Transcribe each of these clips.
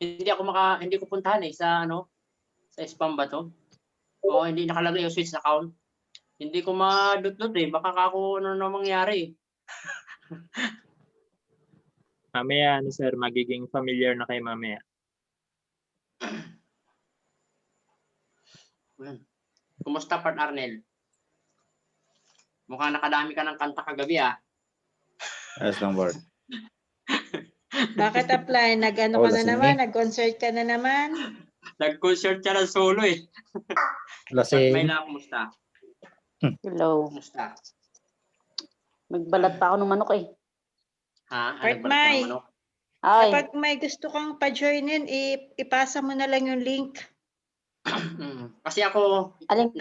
hindi ko puntahan sa sa spam ba to? Oo, hindi nakalagay yung switch account. Hindi ko madudod baka ako ano na mangyari. Mamaya, sir, magiging familiar na kayo mamaya. Kumusta, Part Arnel? Mukhang nakadami ka ng kanta kagabi, Ayos lang, Bart. Bakit apply? Nag-ano ka na naman? Nag-concert ka na naman? Nag-concert ka ng solo Lasing. Mayla, kumusta? Hello. Kumusta? Magbalat pa ako ng manok eh. Ha? Part May. Ay, Kapag may gusto kang pa-joinin, ipasa mo na lang yung link. Kasi ako, aling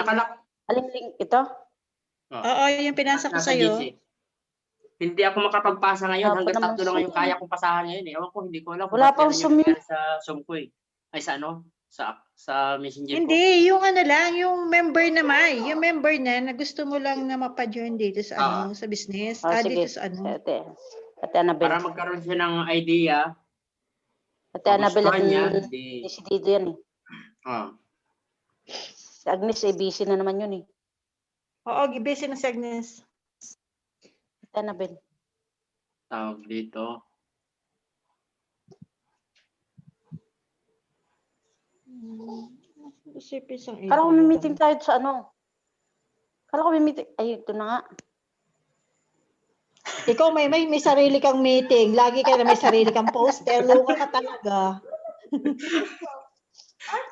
link ito? Oo, yung pinasa ko nasa sa'yo. GC. Hindi ako makapagpasa ngayon. Wala pa Hanggang naman 3 lang Zoom. yung kaya kong pasahan ngayon. Ewan ko, hindi ko alam. Wala Ba't pang ganun Zoom yung nangyari sa Zoom ko Ay, sa ano? Sa Messenger ko. Hindi, yung ano lang, yung member naman. Yung member na gusto mo lang na mapa-join dito sa sa business. Sige. Dito sa ano. Ate Annabel. Para magkaroon siya ng idea. Ate Annabel at hindi. si Dido yan eh. Si Agnes busy na naman yun eh. Oo, busy na si Agnes. Ate Annabel. Tawag dito. Kala ko may meeting tayo sa ano. Kala ko may meeting. Ay, ito na nga. Ikaw may sarili kang meeting. Lagi ka na may sarili kang poster. Luka ka talaga.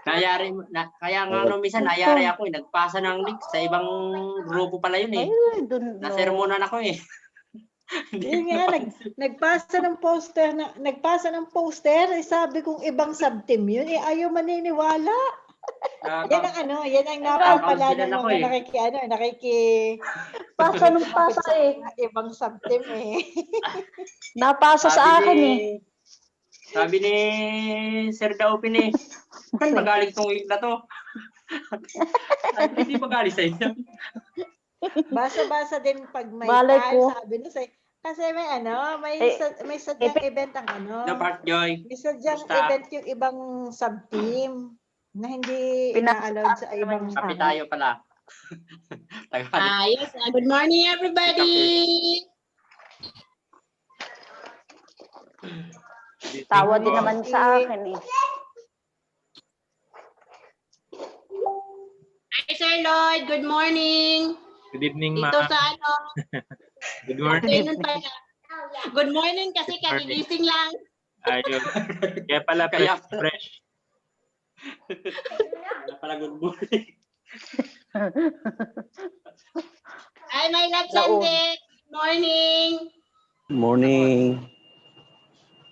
Kaya nga minsan nayari ako nagpasa ng link sa ibang grupo pala yun Nasermonan ako Yun nga, nagpasa ng poster, sabi kong ibang subteam yun, ayaw maniniwala. Yan ang napapala ng mga pasa ng pasa ibang subteam Napasa sa akin Sabi ni Sir Daupin kan magaling tong link na to. Hindi magaling sa inyo. Basa-basa din pag may sabi na sa'yo. Kasi may sadyang event ang Part Joy. May sadyang event yung ibang sub-team na hindi ina-allowed sa ibang Kape tayo pala. Yes. Good morning, everybody. Tawa din naman sa akin Hi, Sir Lloyd. Good morning. Good evening, Dito ma'am. sa Good morning. Good morning kasi kagigising lang. Ayun. Kaya pala fresh. Kaya pala good morning. Hi, my love Sandy. Good morning. Morning.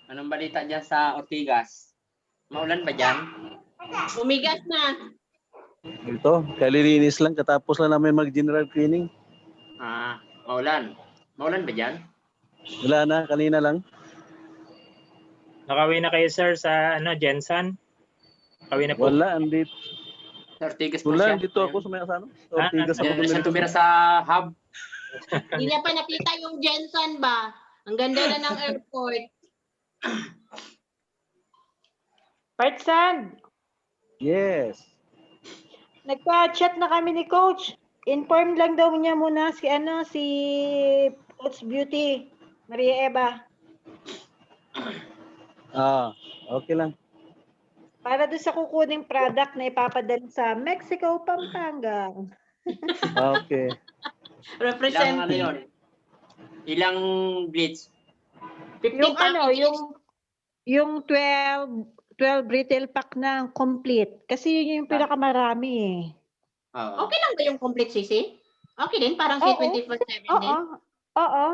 Anong balita dyan sa Ortigas? Maulan ba dyan? Umigas na. Ito, kalilinis lang. Katapos lang namin mag-general cleaning. Maulan. Maulan ba dyan? Wala na, kanina lang. Nakawin na kayo, sir, sa Jensen? Nakawin na po. Wala, andito. Ortigas po Wala, siya. andito ako sa may kasano. Ortigas ako. Siya tumira sa hub. Hindi niya pa nakita yung Jensen ba? Ang ganda na ng airport. Partsan, Yes. nagpa-chat na kami ni Coach. Inform lang daw niya muna si Coach Beauty, Maria Eva. Okay lang. Para doon sa kukuning product na ipapadala sa Mexico, Pampanga. Okay. Representing. Ilang blitz? 15 Yung 12 retail pack na complete. Kasi yun yung pinakamarami Okay lang ba yung complete CC? Okay din, parang C24/7 din. Oo.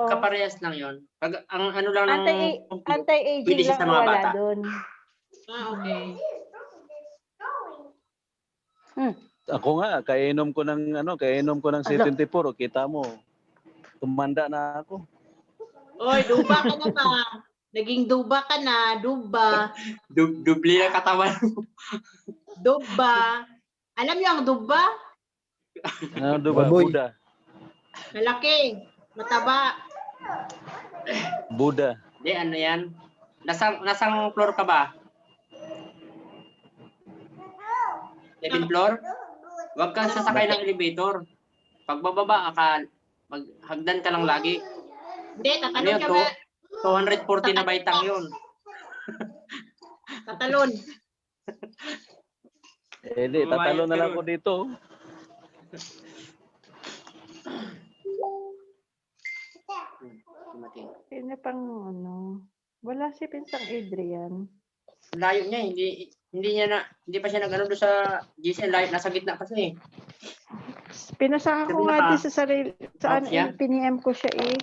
Kaparehas lang yun. Ang ano lang ng Anti-aging pwede siya lang sa mga wala bata. doon. Okay. Ako nga, kainom ko ng C24. Kita mo, tumanda na ako. Oy, duba ka na ba? Naging duba ka na, duba. Dubli na katawan. Duba. Alam niyo ang duba? Ano ba? Buda. Malaki, mataba. Buda. Hindi, ano yan? Nasang floor ka ba? 7th floor, huwag ka sasakay ng elevator. Pag bababa ka, maghagdan ka lang lagi. Hindi, Ano tatalon yun, ka ba? 240 na baitang yun. Tatalon. Di, tatalo na lang ko dito. Sino pang ano? Wala si Pinsang Adrian. Layo niya, hindi pa siya nag-ano doon sa GC, layo, nasa gitna kasi. Pinasaka ko Sabi nga na ka, din sa sarili, saan off siya? piniem ko siya eh.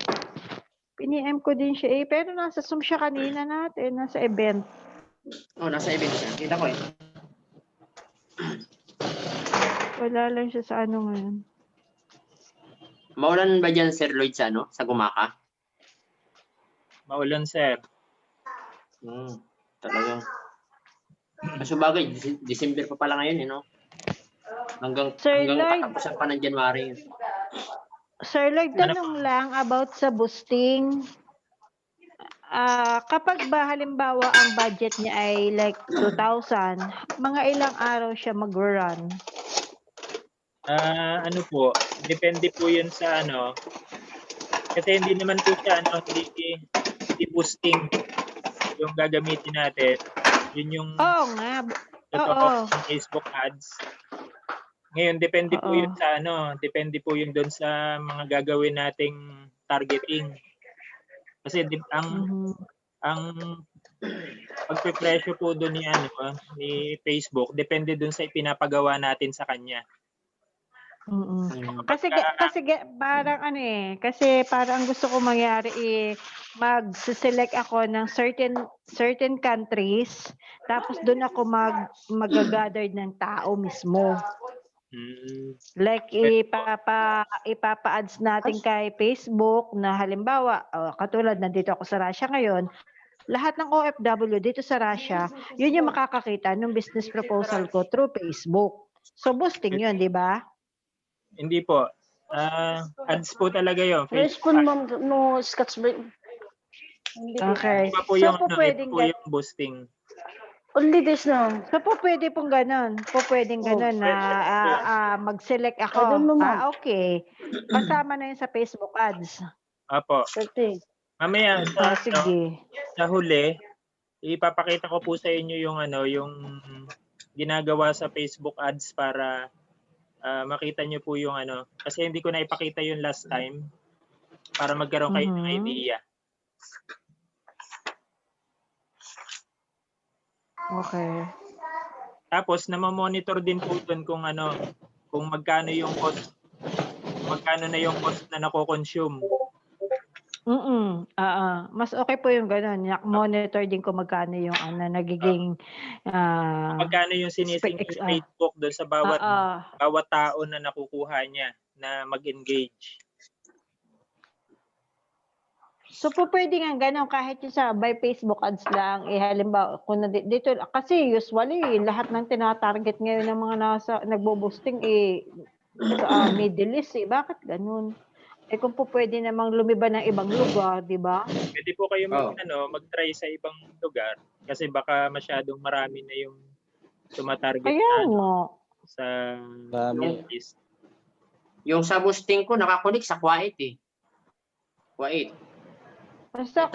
Piniem ko din siya eh. Pero nasa Zoom siya kanina natin, nasa event. Oh, nasa event siya. Kita ko eh. Wala lang siya sa ano ngayon. Maulan ba dyan, Sir Lloyd, sa ano? Sa Gumaka? Maulan, sir. Talaga. Kaso bagay, December pa pala ngayon, eh, no? Hanggang Sir Lloyd. katapusan pa ng January. Sir Lloyd, tanong lang about sa boosting. Kapag ba halimbawa ang budget niya ay like 2,000, mga ilang araw siya mag-run? Ano po, depende po yun sa ano. Kasi hindi naman po siya hindi boosting yung gagamitin natin. Yun yung Oo nga. totoo Oo. Facebook ads. Ngayon, depende po Oo. yun sa ano, depende po yun doon sa mga gagawin nating targeting. Kasi ang pagpe-presyo po doon ni Facebook, depende doon sa ipinapagawa natin sa kanya. Kasi parang ano eh, kasi parang gusto ko mangyari mag-select ako ng certain countries, tapos doon ako mag-gather ng tao mismo. Like ipapa-ads natin kay Facebook na halimbawa, katulad nandito ako sa Russia ngayon, lahat ng OFW dito sa Russia, yun yung makakakita ng business proposal ko through Facebook. So boosting yun, di ba? Hindi po. Ads po talaga yun. Respond mo, Scotch break. Okay. Iba po So yung, po iba pwedeng po yung boosting. Only this na. So po pwede pong ganun. Po pwedeng ganun na mag-select ako. Okay. Kasama na yun sa Facebook ads. Apo. 30. Mamaya Sige. sa huli, ipapakita ko po sa inyo yung yung ginagawa sa Facebook ads para makita nyo po yung kasi hindi ko na ipakita yun last time para magkaroon kayo ng idea. Okay. Tapos namomonitor din po doon kung magkano yung cost, magkano na yung cost na nako-consume. Mas okay po yung ganun. Monitor din ko magkano yung nagiging magkano yung sinisingil ng Facebook doon sa bawat tao na nakukuha niya na mag-engage. So po pwede nga ganun kahit yung sa by Facebook ads lang halimbawa kung dito kasi usually lahat ng tina-target ngayon ng mga nagbo-boosting Middle East bakit ganun? Kung po pwede namang lumiban ng ibang lugar, di ba? Pwede po kayo mag-try sa ibang lugar kasi baka masyadong marami na yung tumatarget sa list. Yung sa boosting ko nakakunik sa Kuwait eh. Kuwait. Basta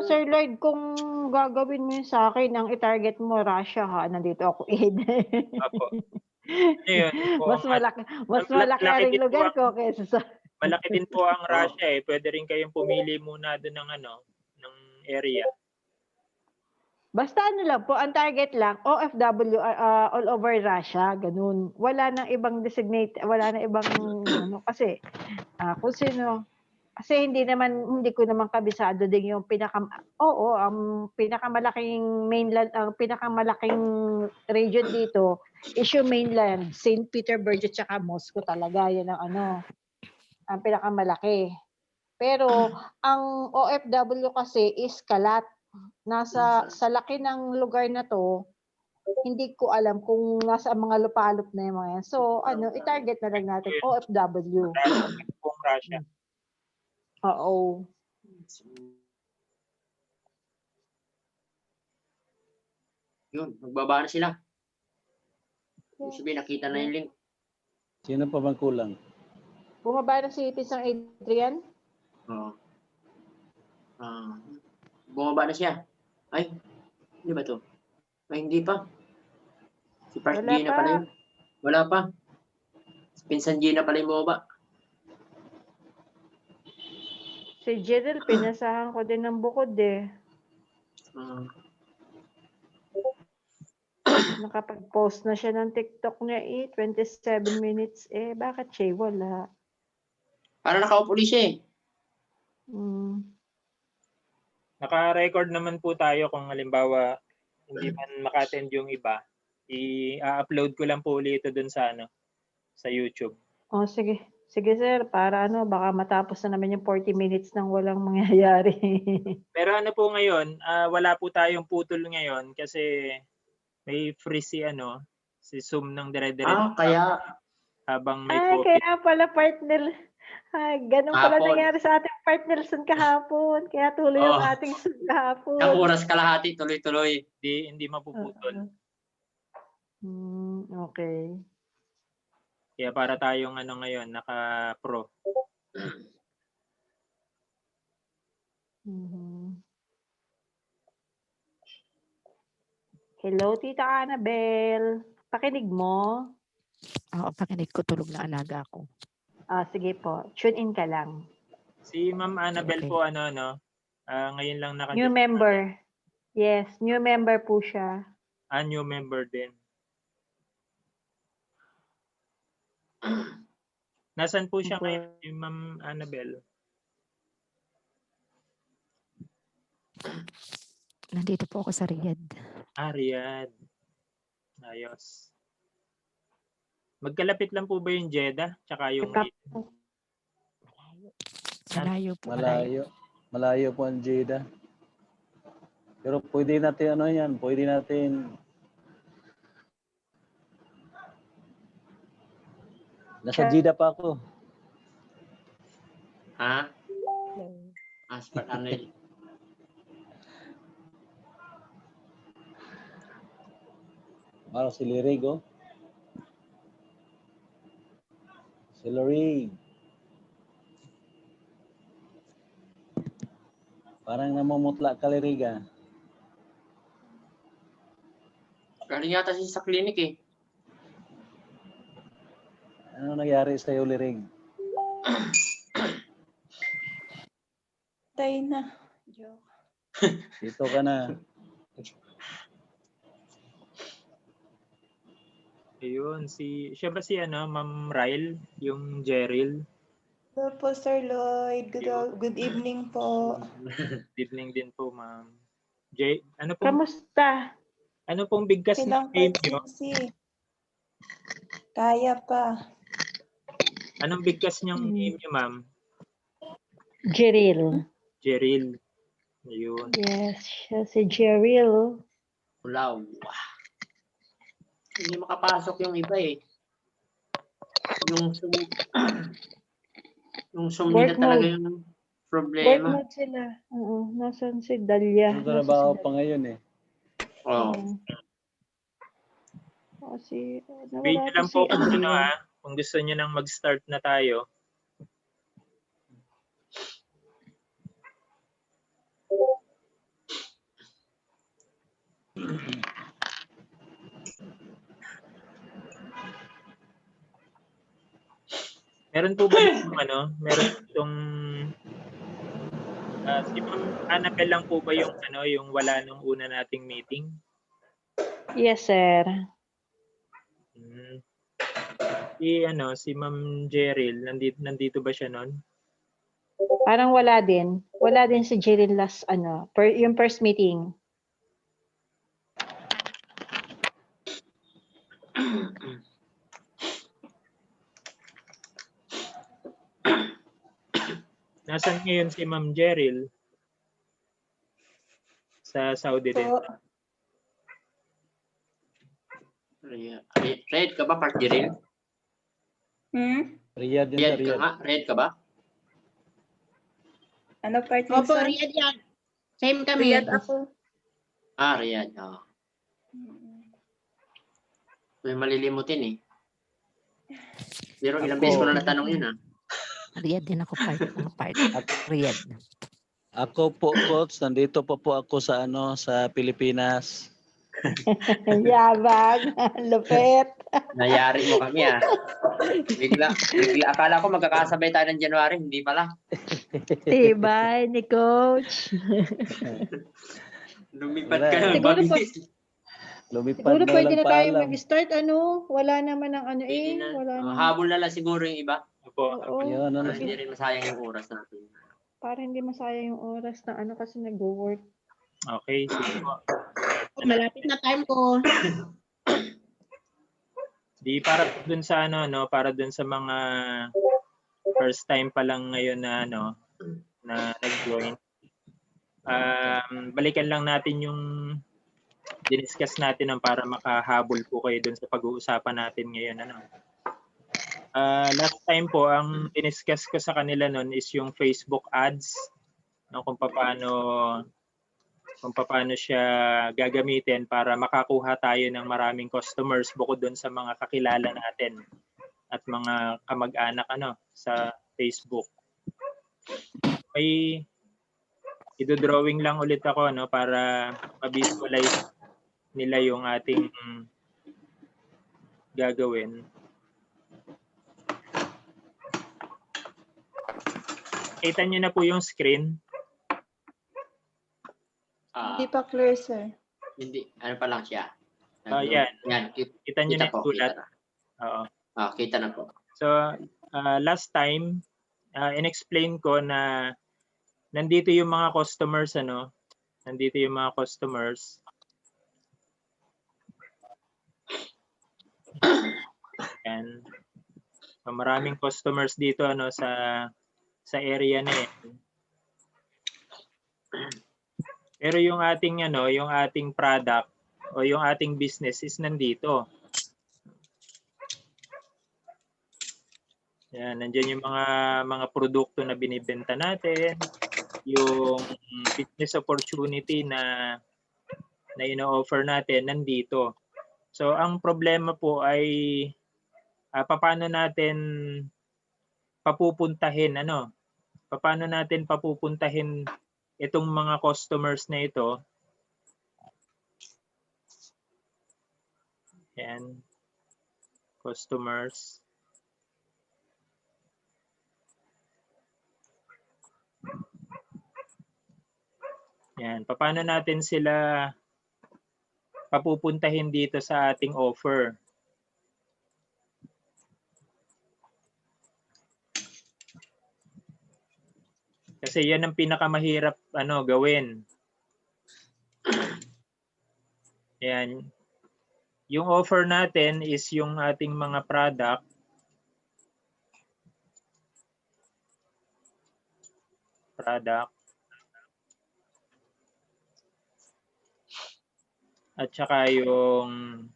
Sir Lloyd, kung gagawin mo yun sa akin, ang i-target mo Russia nandito ako Apo. Ayun, mas malaki ang lugar ko kaysa sa malaki din po ang Russia eh. Pwede rin kayong pumili muna doon ng area. Basta lang po, ang target lang, OFW all over Russia, ganun. Wala nang ibang wala nang ibang kasi kung sino, kasi hindi ko naman kabisado din yung ang pinakamalaking mainland, ang pinakamalaking region dito is yung mainland, St. Petersburg at saka Moscow talaga, yan ang ang pinakamalaki. Pero ang OFW kasi is kalat. Sa laki ng lugar na to, hindi ko alam kung nasa mga lupalop na yung mga yan. So, i-target na lang natin OFW. Russia. Oo. Yun, magbaba na sila. Ibig sabihin, nakita na yung link. Sino pa bang kulang? Bumaba na si Pisang Adrian? Oo. Bumaba na siya. Ay, hindi ba to? Ay, hindi pa. Si Park Wala Gina pa. pala yun. Wala pa. Si Pinsan Gina pala yung bumaba. Si Jerel, pinasahan ko din ng bukod eh. Ah, Nakapag-post na siya ng TikTok niya 27 minutes bakit siya wala? parang nakaupo ulit siya eh. Hmm. Naka-record naman po tayo kung halimbawa hindi man maka-attend yung iba. I-upload ko lang po ulit ito dun sa sa YouTube. Oh, sige. Sige sir, para baka matapos na naman yung 40 minutes nang walang mangyayari. Pero po ngayon, wala po tayong putol ngayon kasi may free si Zoom ng dire-diretso Kaya habang may Ay, COVID. kaya pala partner. Ay, ganun pala Hapon. nangyari sa ating partner sun kahapon. Kaya tuloy ang Oh. ating sun kahapon. ang oras kalahati, tuloy-tuloy. Hindi mapuputol. Okay. Kaya para tayong ngayon, naka-pro. Mhm. Hello, Tita Annabel. Pakinig mo? Oo, pakinig ko, tulog na alaga ko. Sige po. Tune in ka lang. Si Ma'am Annabel Okay. po ngayon lang New member. Yes, new member po siya. New member din. Nasaan po siya ngayon, si Ma'am Annabel? Nandito po ako sa Riyadh. Riyadh. Ayos. Magkalapit lang po ba yung Jeddah? Tsaka yung Malayo po. Malayo po ang Jeddah. Pero pwede natin pwede natin nasa Jeddah pa ako. Ha? Aspat Arnel. Para si Lirig, oh. Si Lirig. Parang namumutla ka, Lirig, ah. Galing yata siya sa clinic eh. Ano nangyari sa'yo, Lirig? Tayo na. Joke. Dito ka na. Ayun, siya ba si Ma'am Ryle, yung Jeril? Hello po, Sir Lloyd. Good evening po. Good evening din po, Ma'am. Kamusta? Ano pong bigkas Kailang ng name nyo? si Kaya pa. Anong bigkas niyang name nyo, Ma'am? Jeril. Jeril. Ayun. Yes, siya si Jeril. Ulaw. Hindi makapasok yung iba eh. Yung Zoom nila Work talaga mode. yung Work problema. mode sila. Oo, nasan si Dalia? Ang trabaho pa ngayon, eh. Oh. Kasi Sabihin nyo lang po kung kung gusto nyo nang mag-start na tayo. Meron po ba meron itong si Ma'am Annabel lang po ba yung yung wala nung una nating meeting? Yes, sir. Si Ma'am Jeril, nandito ba siya noon? Parang wala din. Wala din si Jeril last yung first meeting. Nasaan ngayon si Ma'am Jeril? Sa Saudi din. Red ka ba, Park Jeril? Riyadh yun, Red ka Riyadh. nga? Red ka ba? Ano part Opo, Riyadh yan. Same kami. Riyadh ako. Riyadh. Oh. May malilimutin eh. Pero ilang Ako- beses ko na natanong yun Riyadh din ako part. Riyadh. Ako po, coach, nandito po ako sa sa Pilipinas. Yabang. Lupit. Nayari mo kami Bigla. Akala ko magkakasabay tayo ng January, hindi pala. Tibay ni Coach. Lumipat Wala. ka ng Siguro po- bagis. Lumipad Siguro na pwede walang na tayo paalam. mag-start. Wala naman ang Pwede na. Wala na. Habol na lang siguro yung iba. Opo. Oo. Yun, Para hindi rin masayang yung oras natin. Para hindi masayang yung oras na kasi nag-work. Okay, sige po. Malapit na time ko. Di para dun sa para dun sa mga first time pa lang ngayon na na nag-join. Balikan lang natin yung diniscuss natin para makahabol po kayo dun sa pag-uusapan natin ngayon last time po ang diniscuss ko sa kanila nun is yung Facebook ads, kung paano siya gagamitin para makakuha tayo ng maraming customers bukod dun sa mga kakilala natin at mga kamag-anak sa Facebook. May idodrawing lang ulit ako para ma-visualize nila yung ating gagawin. Kita niyo na po yung screen. Hindi pa clear, sir. Hindi. Ano pa lang siya? Yan. Yan. Kita niyo na yung gulat. Kita na. Oo. Kita na po. So, last time, in-explain ko na nandito yung mga customers, Nandito yung mga customers. Yan. So, maraming customers dito, sa area na Pero yung ating, yung ating product o yung ating business is nandito. Yan, nandiyan yung mga produkto na binibenta natin, yung business opportunity na ino-offer natin nandito. So ang problema po ay paano natin papupuntahin paano natin papupuntahin itong mga customers na ito. Yan. Customers. Yan, paano natin sila papupuntahin dito sa ating offer? Kasi yan ang pinakamahirap gawin. Yan. Yung offer natin is yung ating mga product. At saka yung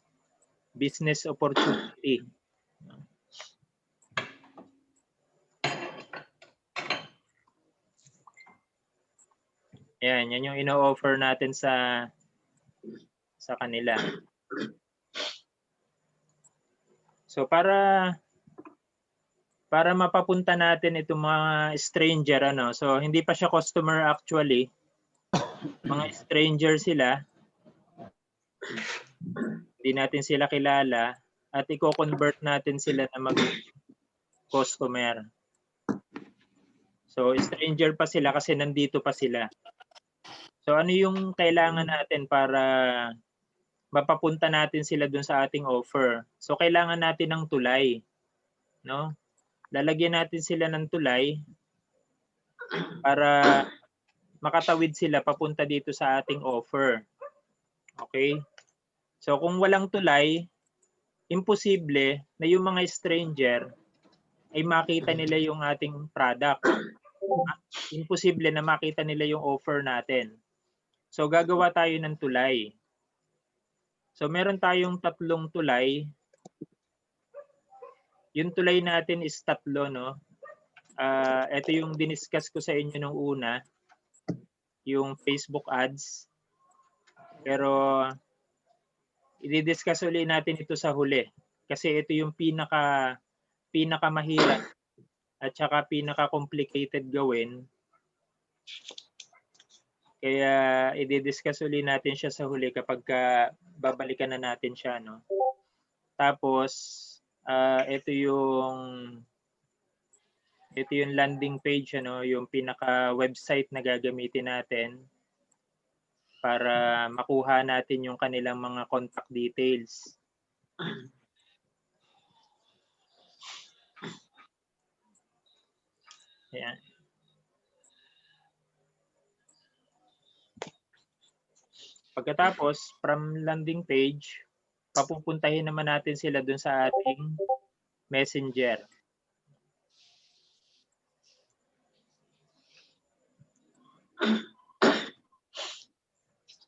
business opportunity. Yan yung ino-offer natin sa kanila. So para mapapunta natin itong mga stranger so hindi pa siya customer actually. Mga stranger sila. Hindi natin sila kilala at i-convert natin sila na mag-customer. So stranger pa sila kasi nandito pa sila. So ano yung kailangan natin para mapapunta natin sila dun sa ating offer? So kailangan natin ng tulay, Lalagyan natin sila ng tulay para makatawid sila papunta dito sa ating offer. Okay? So kung walang tulay, imposible na yung mga stranger ay makita nila yung ating product. Imposible na makita nila yung offer natin. So gagawa tayo ng tulay. So meron tayong 3 tulay. Yung tulay natin is 3, ito yung diniscuss ko sa inyo nung una, yung Facebook ads. Pero i-discuss ulit natin ito sa huli. Kasi ito yung pinakamahirap at saka pinaka-complicated gawin. Kaya i-discuss ulit natin siya sa huli kapag babalikan na natin siya, no? Tapos ito yung landing page, ano, yung pinaka-website na gagamitin natin para makuha natin yung kanilang mga contact details. Ayan. Pagkatapos, from landing page, papupuntahin naman natin sila dun sa ating messenger.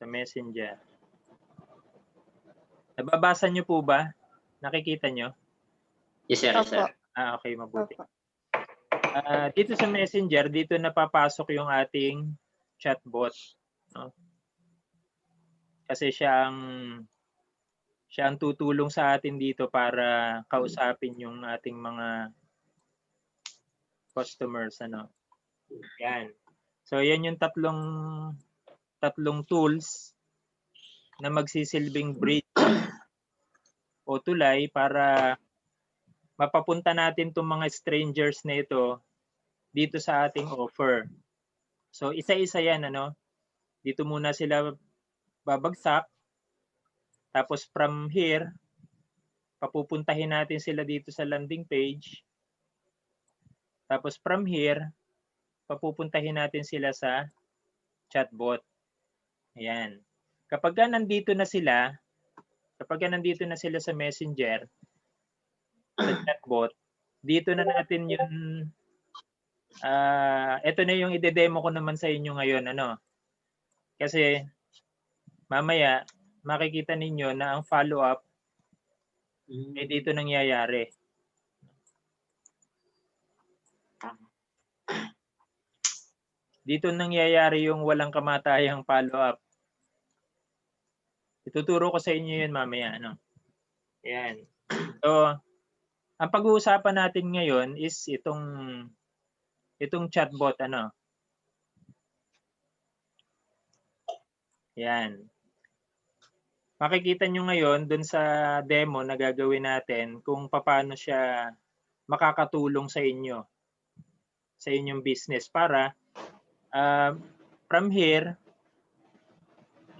Sa messenger. Nababasa nyo po ba? Nakikita nyo? Yes, sir. Yes, sir. Okay, mabuti. Dito sa messenger, dito napapasok yung ating chatbot. No? Kasi siya ang tutulong sa atin dito para kausapin yung ating mga customers, ano. Yan. So yan yung tatlong tools na magsisilbing bridge o tulay para mapapunta natin tong mga strangers na ito dito sa ating offer. So isa-isa yan, ano. Dito muna sila babagsak. Tapos from here, papupuntahin natin sila dito sa landing page. Tapos from here, papupuntahin natin sila sa chatbot. Ayan. Kapag nandito na sila sa messenger, sa chatbot, dito na natin yung ito na yung ide-demo ko naman sa inyo ngayon, ano. Kasi mamaya makikita ninyo na ang follow-up ay dito nangyayari. Dito nangyayari yung walang kamatayang follow-up. Ituturo ko sa inyo yun mamaya, ano. Ayan. So, ang pag-uusapan natin ngayon is itong chatbot, ano. Ayan. Makikita nyo ngayon dun sa demo na gagawin natin kung paano siya makakatulong sa inyo, sa inyong business para from here,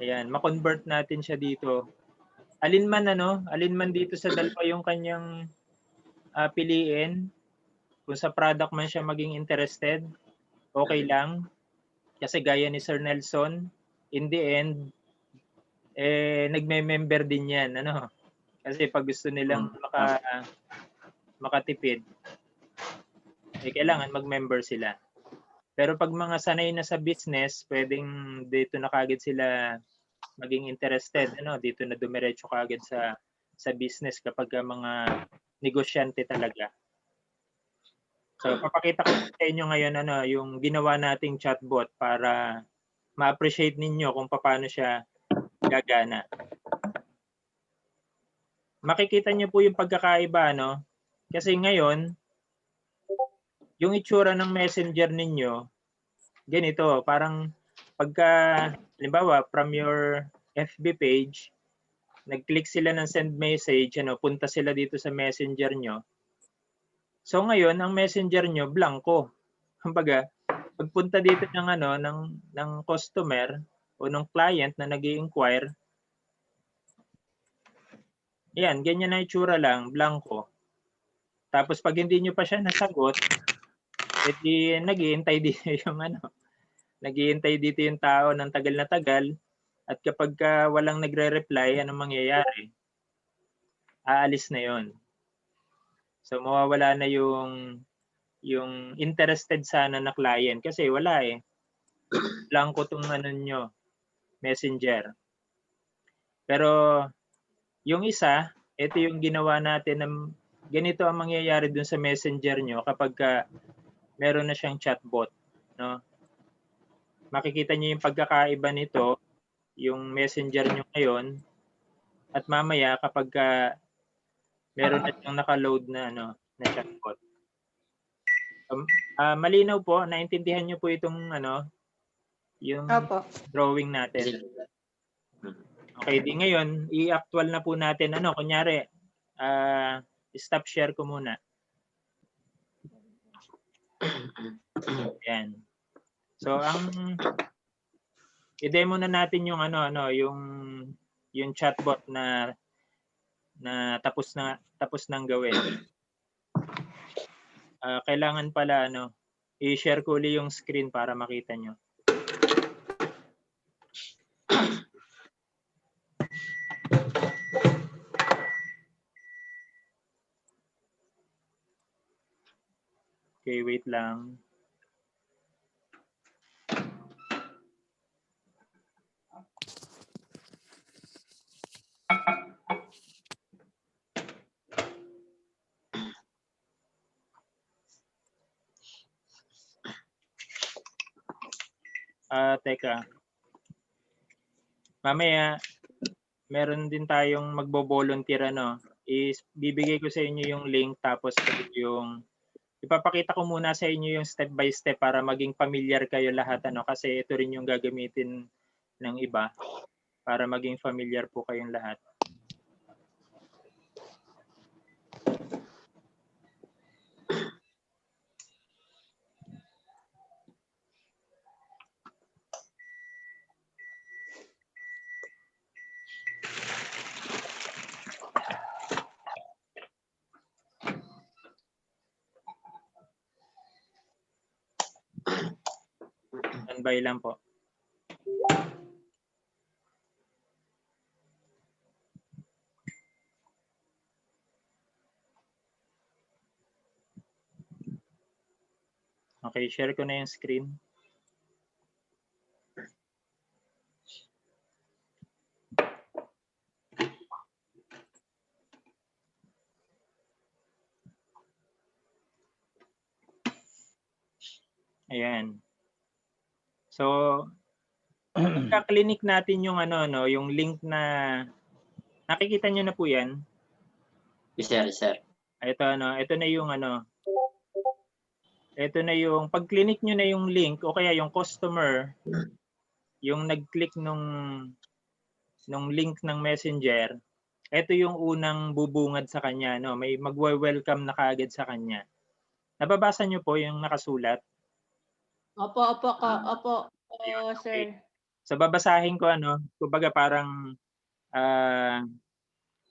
ayan, ma-convert natin siya dito. Alin man dito sa dalawa yung kanyang piliin. Kung sa product man siya maging interested, okay lang. Kasi gaya ni Sir Nelson, in the end, nagme-member din yan, ano. Kasi pag gusto nilang makatipid, kailangan mag-member sila. Pero pag mga sanay na sa business, pwedeng dito na kagad sila maging interested, ano, dito na dumiretso kagad sa business kapag mga negosyante talaga. So papakita ko sa inyo ngayon, ano, yung ginawa nating chatbot para ma-appreciate ninyo kung paano siya gagana. Makikita niyo po yung pagkakaiba, no? Kasi ngayon, yung itsura ng messenger ninyo, ganito, parang pagka, halimbawa, from your FB page, nag-click sila ng send message, ano, punta sila dito sa messenger nyo. So ngayon, ang messenger nyo, blanco. Kumbaga, pagpunta dito ng customer o ng client na nag-i-inquire, yan, ganyan na itsura lang, blanco. Tapos pag hindi nyo pa siya nasagot, edi nag-iintay dito nag-iintay dito yung tao ng tagal na tagal, at kapag walang nagre-reply, anong mangyayari? Aalis na yon. So mawawala na yung interested sana na client kasi wala eh. Blanco tong nyo, messenger. Pero yung isa, ito yung ginawa natin na ganito ang mangyayari dun sa messenger nyo kapag meron na siyang chatbot, no? Makikita niyo yung pagkakaiba nito, yung messenger nyo ngayon At mamaya kapag meron na siyang naka-load na na chatbot. Malinaw po, naintindihan niyo po itong yung Opo. drawing natin. Okay, di ngayon, i-actual na po natin kunyari, stop share ko muna. Yan. So ang i-demo na natin yung yung chatbot na tapos nang gawin. Kailangan pala i-share ko ulit yung screen para makita nyo. Okay, wait lang. Teka. Mamaya, meron din tayong magbo-volunteer bibigay ko sa inyo yung link tapos yung ipapakita ko muna sa inyo yung step by step para maging familiar kayo lahat kasi ito rin yung gagamitin ng iba para maging familiar po kayong lahat. Standby lang po. Okay, share ko na yung screen. Ayan. So, pagka-clinic natin yung yung link na nakikita nyo na po yan. Yes, sir. Yes, sir. Ito ito na yung ito na yung pag-clinic nyo na yung link o kaya yung customer yung nag-click nung link ng Messenger, ito yung unang bubungad sa kanya may magwe-welcome na kaagad sa kanya. Nababasa nyo po yung nakasulat? Opo, sir. So babasahin ko kumbaga parang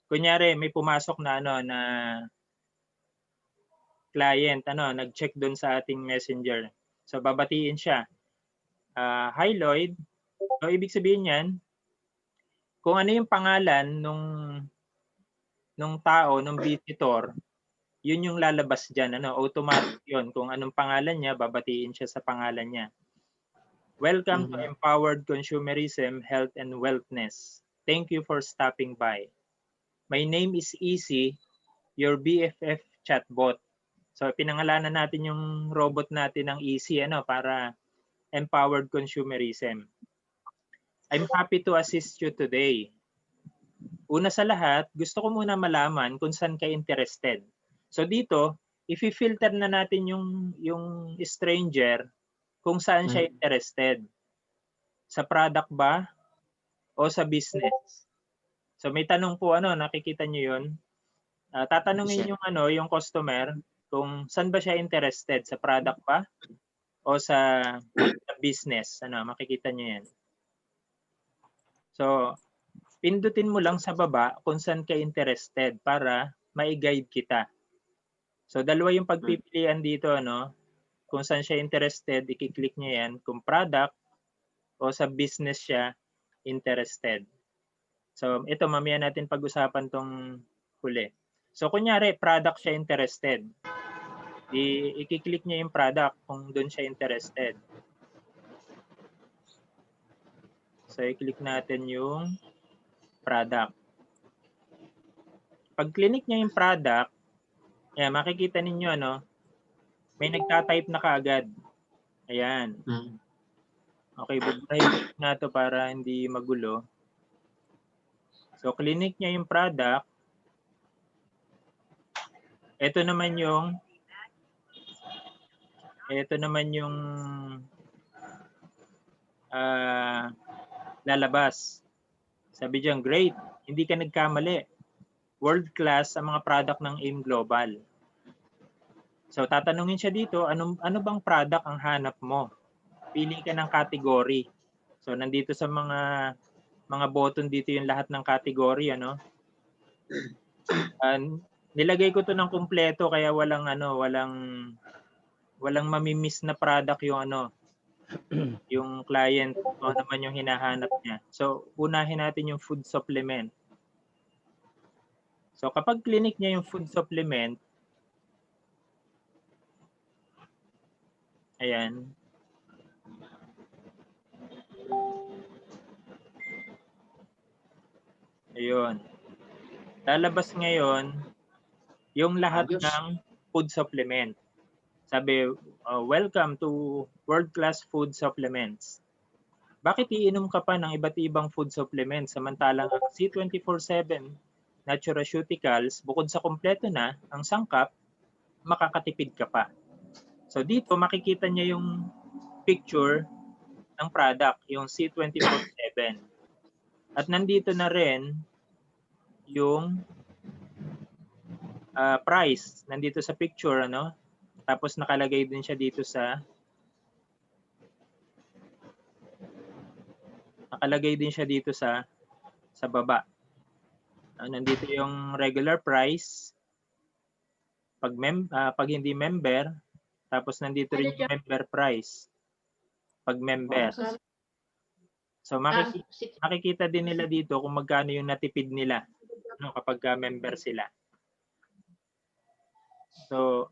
kunyari may pumasok na na client nag-check doon sa ating Messenger. So babatiin siya. Hi Lloyd. So ibig sabihin niyan kung ano yung pangalan nung tao, nung visitor, yun yung lalabas diyan automatic yun. Kung anong pangalan niya, babatiin siya sa pangalan niya. Welcome to Empowered Consumerism, Health and Wellness. Thank you for stopping by. My name is Easy, your BFF chatbot. So pinangalanan natin yung robot natin ng Easy para Empowered Consumerism. I'm happy to assist you today. Una sa lahat, gusto ko muna malaman kung saan ka interested. So dito, i-filter na natin yung stranger kung saan siya interested. Sa product ba o sa business? So may tanong po nakikita niyo 'yon. Tatanungin yung customer kung saan ba siya interested, sa product ba o sa business. Makikita niyo 'yan. So pindutin mo lang sa baba kung saan ka interested para mai-guide kita. So dalawa yung pagpipilian dito kung saan siya interested, i-click niya yan kung product o sa business siya interested. So ito mamaya natin pag-usapan tong huli. So kunyari product siya interested. I-click niya yung product kung doon siya interested. So i-click natin yung product. Pag click niya yung product, makikita ninyo may nagta-type na kaagad. Ayan. Okay, buburahin na to para hindi magulo. So, clinic niya yung product. Ito naman yung lalabas. Sabi diyan, great, hindi ka nagkamali. World class ang mga product ng AIM Global. So tatanungin siya dito, ano bang product ang hanap mo? Pili ka ng category. So nandito sa mga button dito yung lahat ng category, ano? Nilagay ko to ng kumpleto kaya walang mamimiss na product yung yung client o naman yung hinahanap niya. So unahin natin yung food supplement. So kapag clinic niya yung food supplement, ayan. Ayun. Lalabas ngayon yung lahat Ayos. ng food supplement. Sabi, welcome to World Class Food Supplements. Bakit iinom ka pa ng iba't ibang food supplements samantalang ang C24/7 Nutraceuticals, bukod sa kumpleto na ang sangkap, makakatipid ka pa. So dito makikita niya yung picture ng product, yung C24/7. At nandito na rin yung price, nandito sa picture, ano? Tapos nakalagay din siya dito sa baba. Nandito yung regular price pag hindi member, tapos nandito rin yung member price pag member. So makikita din nila dito kung magkano yung natipid nila kapag member sila. So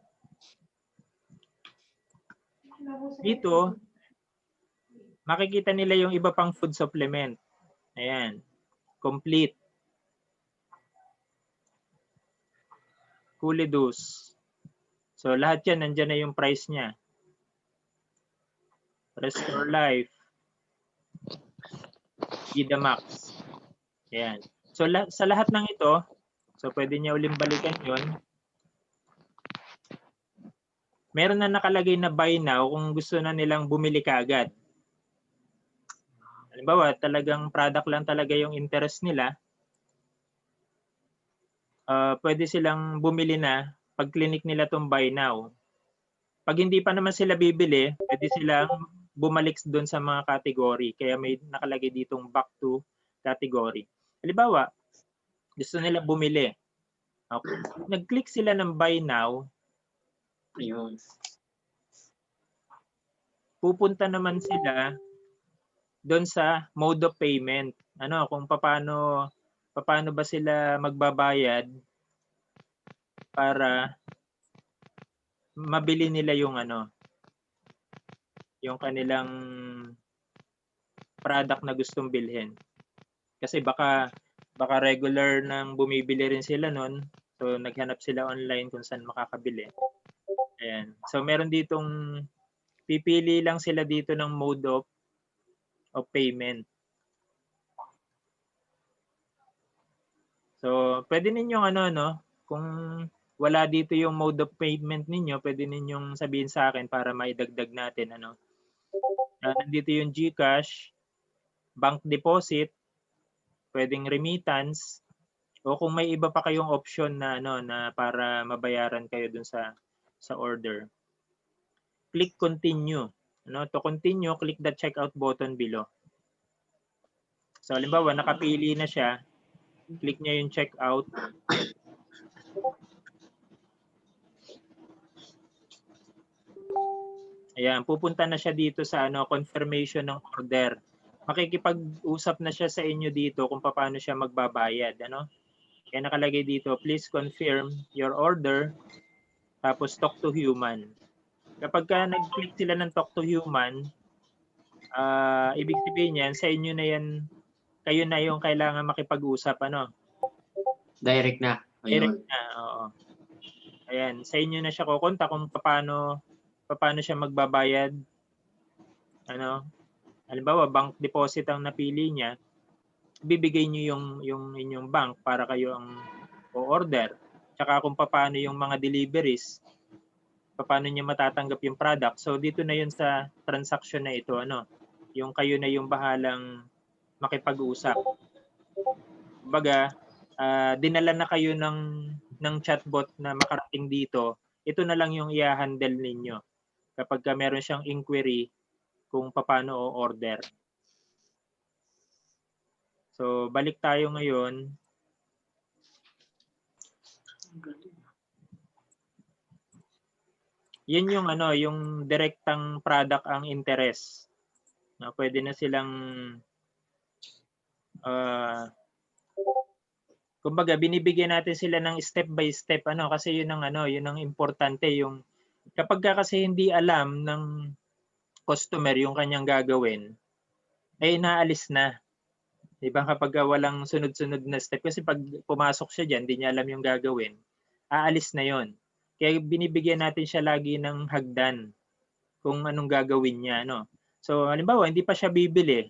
dito makikita nila yung iba pang food supplement. Ayan, complete. Coolidus. So lahat yan, nandyan na yung price niya. Restore Life. Vidamax. Ayan. So sa lahat ng ito, so pwede niya uling balikan yun. Meron na nakalagay na buy now kung gusto na nilang bumili kaagad. Halimbawa, talagang product lang talaga yung interest nila. Pwede silang bumili na pag clinic nila tong buy now. Pag hindi pa naman sila bibili, pwede silang bumalik doon sa mga category. Kaya may nakalagay ditong back to category. Halimbawa, gusto nila bumili. Okay. Nag-click sila ng buy now. Ayun. Pupunta naman sila doon sa mode of payment. Kung paano ba sila magbabayad para mabili nila yung yung kanilang product na gustong bilhin. Kasi baka regular nang bumibili rin sila noon. So naghanap sila online kung saan makakabili. Ayan. So meron ditong pipili lang sila dito ng mode of payment. So pwede ninyong kung wala dito yung mode of payment ninyo, pwede ninyong sabihin sa akin para maidagdag natin nandito yung GCash, bank deposit, pwedeng remittance, o kung may iba pa kayong option na na para mabayaran kayo dun sa order. Click continue. To continue, click the checkout button below. So halimbawa nakapili na siya, click niya yung checkout. Ayan, pupunta na siya dito sa confirmation ng order. Makikipag-usap na siya sa inyo dito kung paano siya magbabayad, Kaya nakalagay dito, please confirm your order, tapos talk to human. Kapag nag-click sila ng talk to human, ibig sabihin yan, sa inyo na yan, kayo na yung kailangan makipag-usap, Direct na. Ayun. Direct na, oo. Ayan, sa inyo na siya kukontak kung paano siya magbabayad. Halimbawa, bank deposit ang napili niya. bibigay niyo yung inyong bank para kayo ang o-order. Tsaka kung paano yung mga deliveries, paano niya matatanggap yung product. So dito na yun sa transaction na ito, ano, yung kayo na yung bahalang makipag-usap. Kumbaga, dinala na kayo ng chatbot na makarating dito, ito na lang yung i-handle ninyo kapag meron siyang inquiry kung paano o-order. So, balik tayo ngayon. Yan yung ano, yung direktang product ang interest. No, pwede na silang kumbaga binibigyan natin sila ng step by step ano kasi yun ang ano, yun ang importante yung kapag kasi hindi alam ng customer yung kanyang gagawin ay inaalis na. 'Di ba kapag walang sunod-sunod na step kasi pag pumasok siya diyan, hindi niya alam yung gagawin, aalis na 'yon. Kaya binibigyan natin siya lagi ng hagdan kung anong gagawin niya no. So halimbawa hindi pa siya bibili.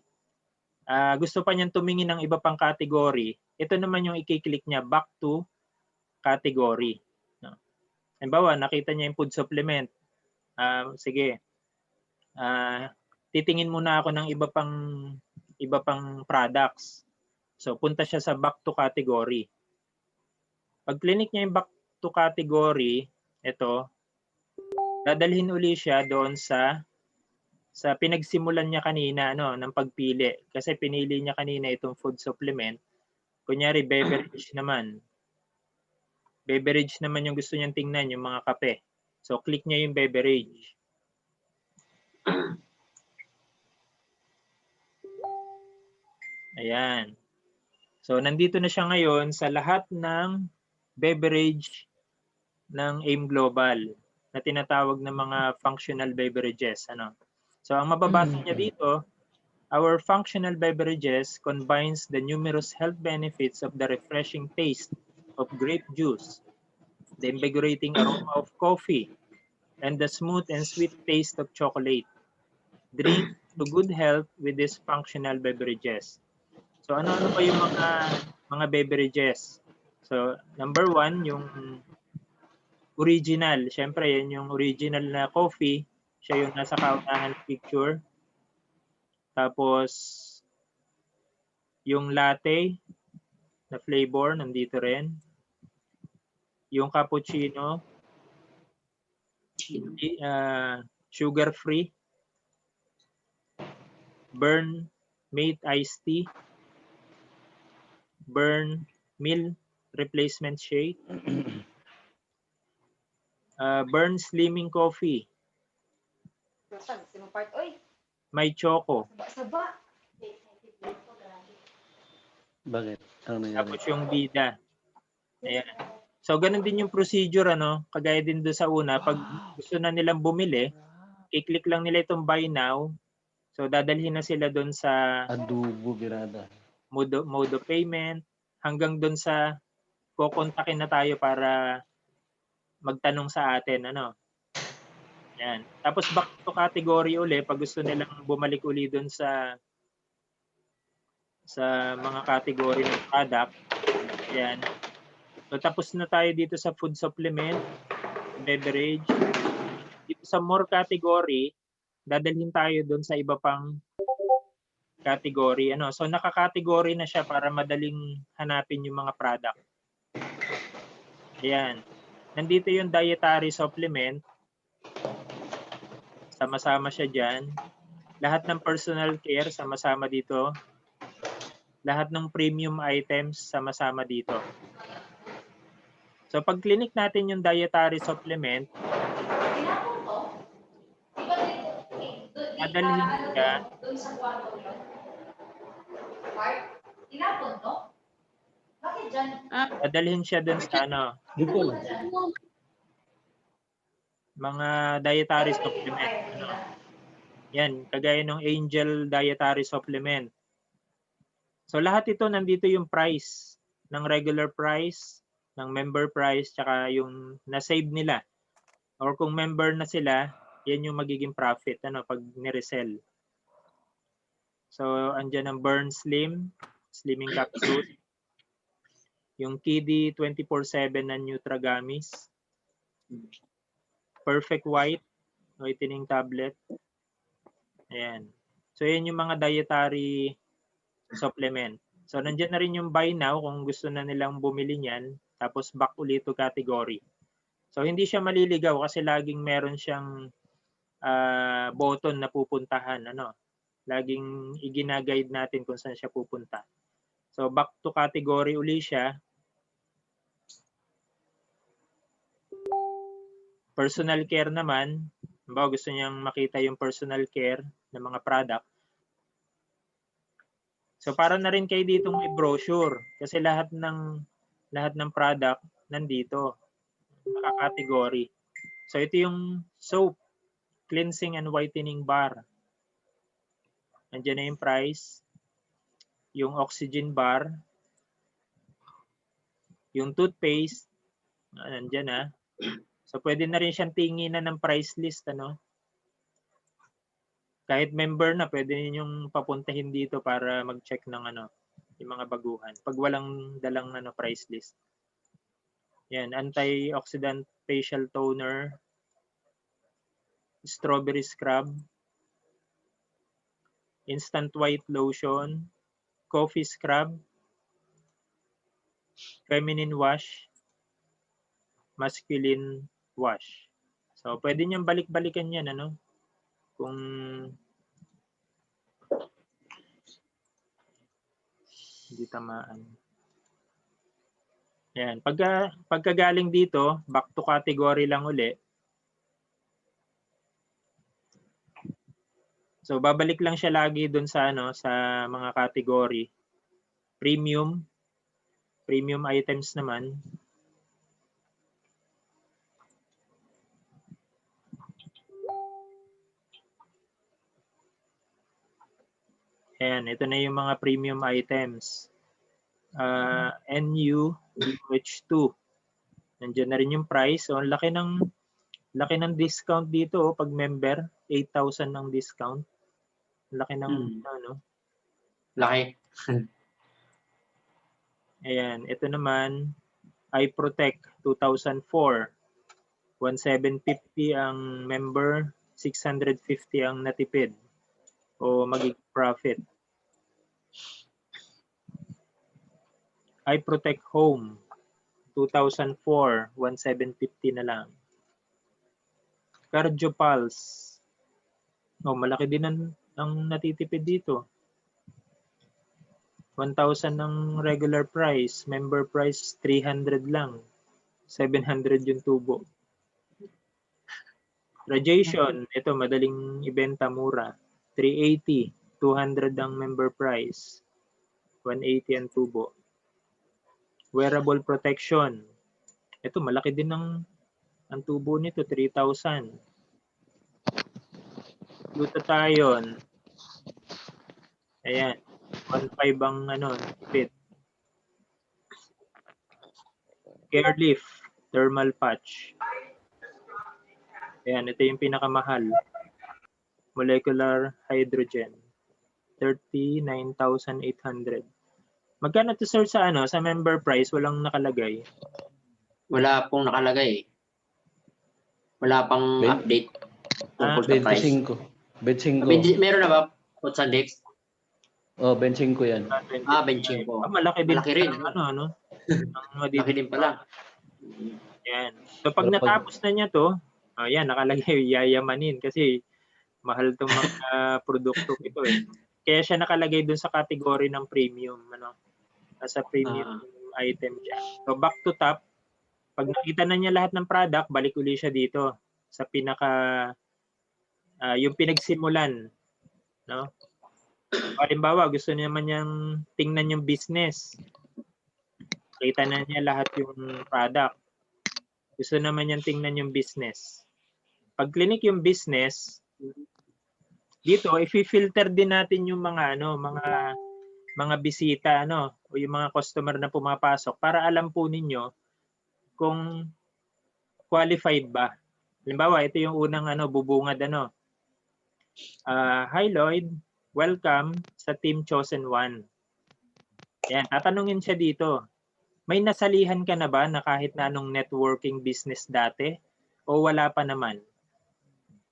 Gusto pa niyang tumingin ng iba pang category, ito naman yung i-click niya back to category. No? Halimbawa, nakita niya yung food supplement. Sige, titingin muna ako ng iba pang products. So, punta siya sa back to category. Pag clinic niya yung back to category, ito, dadalhin uli siya doon sa pinagsimulan niya kanina ng pagpili kasi pinili niya kanina itong food supplement. Kunyari beverage naman. Beverage naman yung gusto niyang tingnan, yung mga kape. So click niya yung beverage. Ayan. So nandito na siya ngayon sa lahat ng beverage ng AIM Global na tinatawag na mga functional beverages. So ang mababasa niya dito, our functional beverages combines the numerous health benefits of the refreshing taste of grape juice, the invigorating aroma of coffee, and the smooth and sweet taste of chocolate. Drink to good health with these functional beverages. So ano-ano pa yung mga beverages? So number 1, yung original. Siyempre, yan yung original na coffee. Siya yung nasa kaunahan picture. Tapos, yung latte na flavor, nandito rin. Yung cappuccino, sugar-free. Burn mate iced tea. Burn meal replacement shake. Burn slimming coffee. May choco. Bakit? Ano nangyari? Tapos yung bida. Ayan. So ganun din yung procedure kagaya din doon sa una, pag gusto na nilang bumili, i-click lang nila itong buy now. So dadalhin na sila doon sa adobo birada. Mode of payment hanggang doon sa kukontakin na tayo para magtanong sa atin Yan. Tapos back to category uli pag gusto nilang bumalik uli doon sa mga category ng product. Yan. So tapos na tayo dito sa food supplement, beverage. Dito sa more category, dadalhin tayo doon sa iba pang category. So naka-category na siya para madaling hanapin yung mga product. Ayan. Nandito yung dietary supplement. Sama-sama siya dyan. Lahat ng personal care, sama-sama dito. Lahat ng premium items, sama-sama dito. So pag clinic natin yung dietary supplement, madalhin siya. Madalhin siya dun sa Dito lang. mga dietary supplement. Yan, kagaya ng Angel dietary supplement. So lahat ito nandito yung price ng regular price, ng member price, tsaka yung na-save nila. Or kung member na sila, yan yung magiging profit pag ni-resell. So andyan ang Burn Slim, Slimming Capsule. Yung Kiddy 24/7 na Nutragamis. Perfect White, whitening tablet. Ayan. So, yan yung mga dietary supplement. So, nandiyan na rin yung buy now kung gusto na nilang bumili niyan. Tapos, back ulit to category. So, hindi siya maliligaw kasi laging meron siyang button na pupuntahan. Laging igina-guide natin kung saan siya pupunta. So, back to category uli siya. Personal care naman. Gusto niyang makita yung personal care ng mga product. So, para na rin kayo dito may brochure. Kasi lahat ng product nandito. Naka-category. So, ito yung soap. Cleansing and whitening bar. Nandiyan na yung price. Yung oxygen bar. Yung toothpaste. Nandiyan na. So, pwede na rin siyang tinginan ng price list. Kahit member na, pwede ninyong papuntahin dito para mag-check ng yung mga baguhan. Pag walang dalang price list. Yan, antioxidant facial toner. Strawberry scrub. Instant white lotion. Coffee scrub. Feminine wash. Masculine wash. So, pwede niyang balik-balikan yan, kung hindi tamaan. Yan. Pagkagaling dito, back to category lang uli. So, babalik lang siya lagi dun sa, sa mga category. Premium items naman. Ayan, ito na yung mga premium items. NU, DH2. Nandiyan na rin yung price. So, laki ng discount dito pag member. 8,000 ng discount. Laki ng Laki. Ayan, ito naman Eye Protect 2004. 1,750 ang member, 650 ang natipid o magiging profit. Eye Protect Home 2004, 1,750 na lang. Cardio Pulse. Malaki din ang natitipid dito. 1,000 ng regular price, member price 300 lang. 700 yung tubo. Radiation, ito madaling ibenta mura. 380, 200 ang member price. 180 ang tubo. Wearable protection. Ito malaki din ang tubo nito, 3,000. Glutathione. Ayan, 1,500 ang tipid. Carelief, thermal patch. Ayan, ito yung pinakamahal. Molecular hydrogen. 39,800. Magkano to sir sa sa member price? Walang nakalagay. Wala pong nakalagay. Wala pang update tungkol sa price. 25. Meron na ba? Sa Dex? 25 yan. 25. Malaki din. Malaki rin. Malaki din pala. Yan. So pag natapos na niya to, yan, nakalagay yayamanin kasi mahal itong mga produkto ito eh. Kaya siya nakalagay dun sa category ng premium. Sa premium item siya. So back to top, pag nakita na niya lahat ng product, balik uli siya dito sa yung pinagsimulan. Halimbawa, gusto niya naman niyang tingnan yung business. Kita na niya lahat yung product. Gusto naman niyang tingnan yung business. Pag clinic yung business, dito i-filter din natin yung mga mga bisita o yung mga customer na pumapasok para alam po ninyo kung qualified ba. Halimbawa, ito yung unang bubungad Hi Lloyd, welcome sa Team Chosen One. Yan, tatanungin siya dito. May nasalihan ka na ba na kahit na anong networking business dati? O wala pa naman?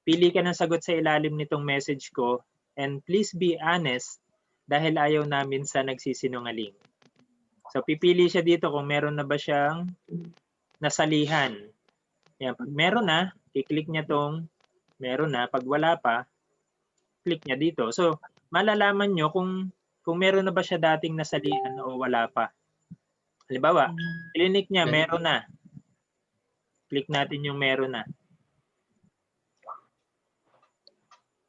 Pili ka ng sagot sa ilalim nitong message ko and please be honest dahil ayaw namin sa nagsisinungaling. So pipili siya dito kung meron na ba siyang nasalihan. Yan, pag meron na, i-click niya tong meron na. Pag wala pa, click niya dito. So malalaman nyo kung meron na ba siya dating nasalihan o wala pa. Halimbawa, clinic niya, meron na. Click natin yung meron na.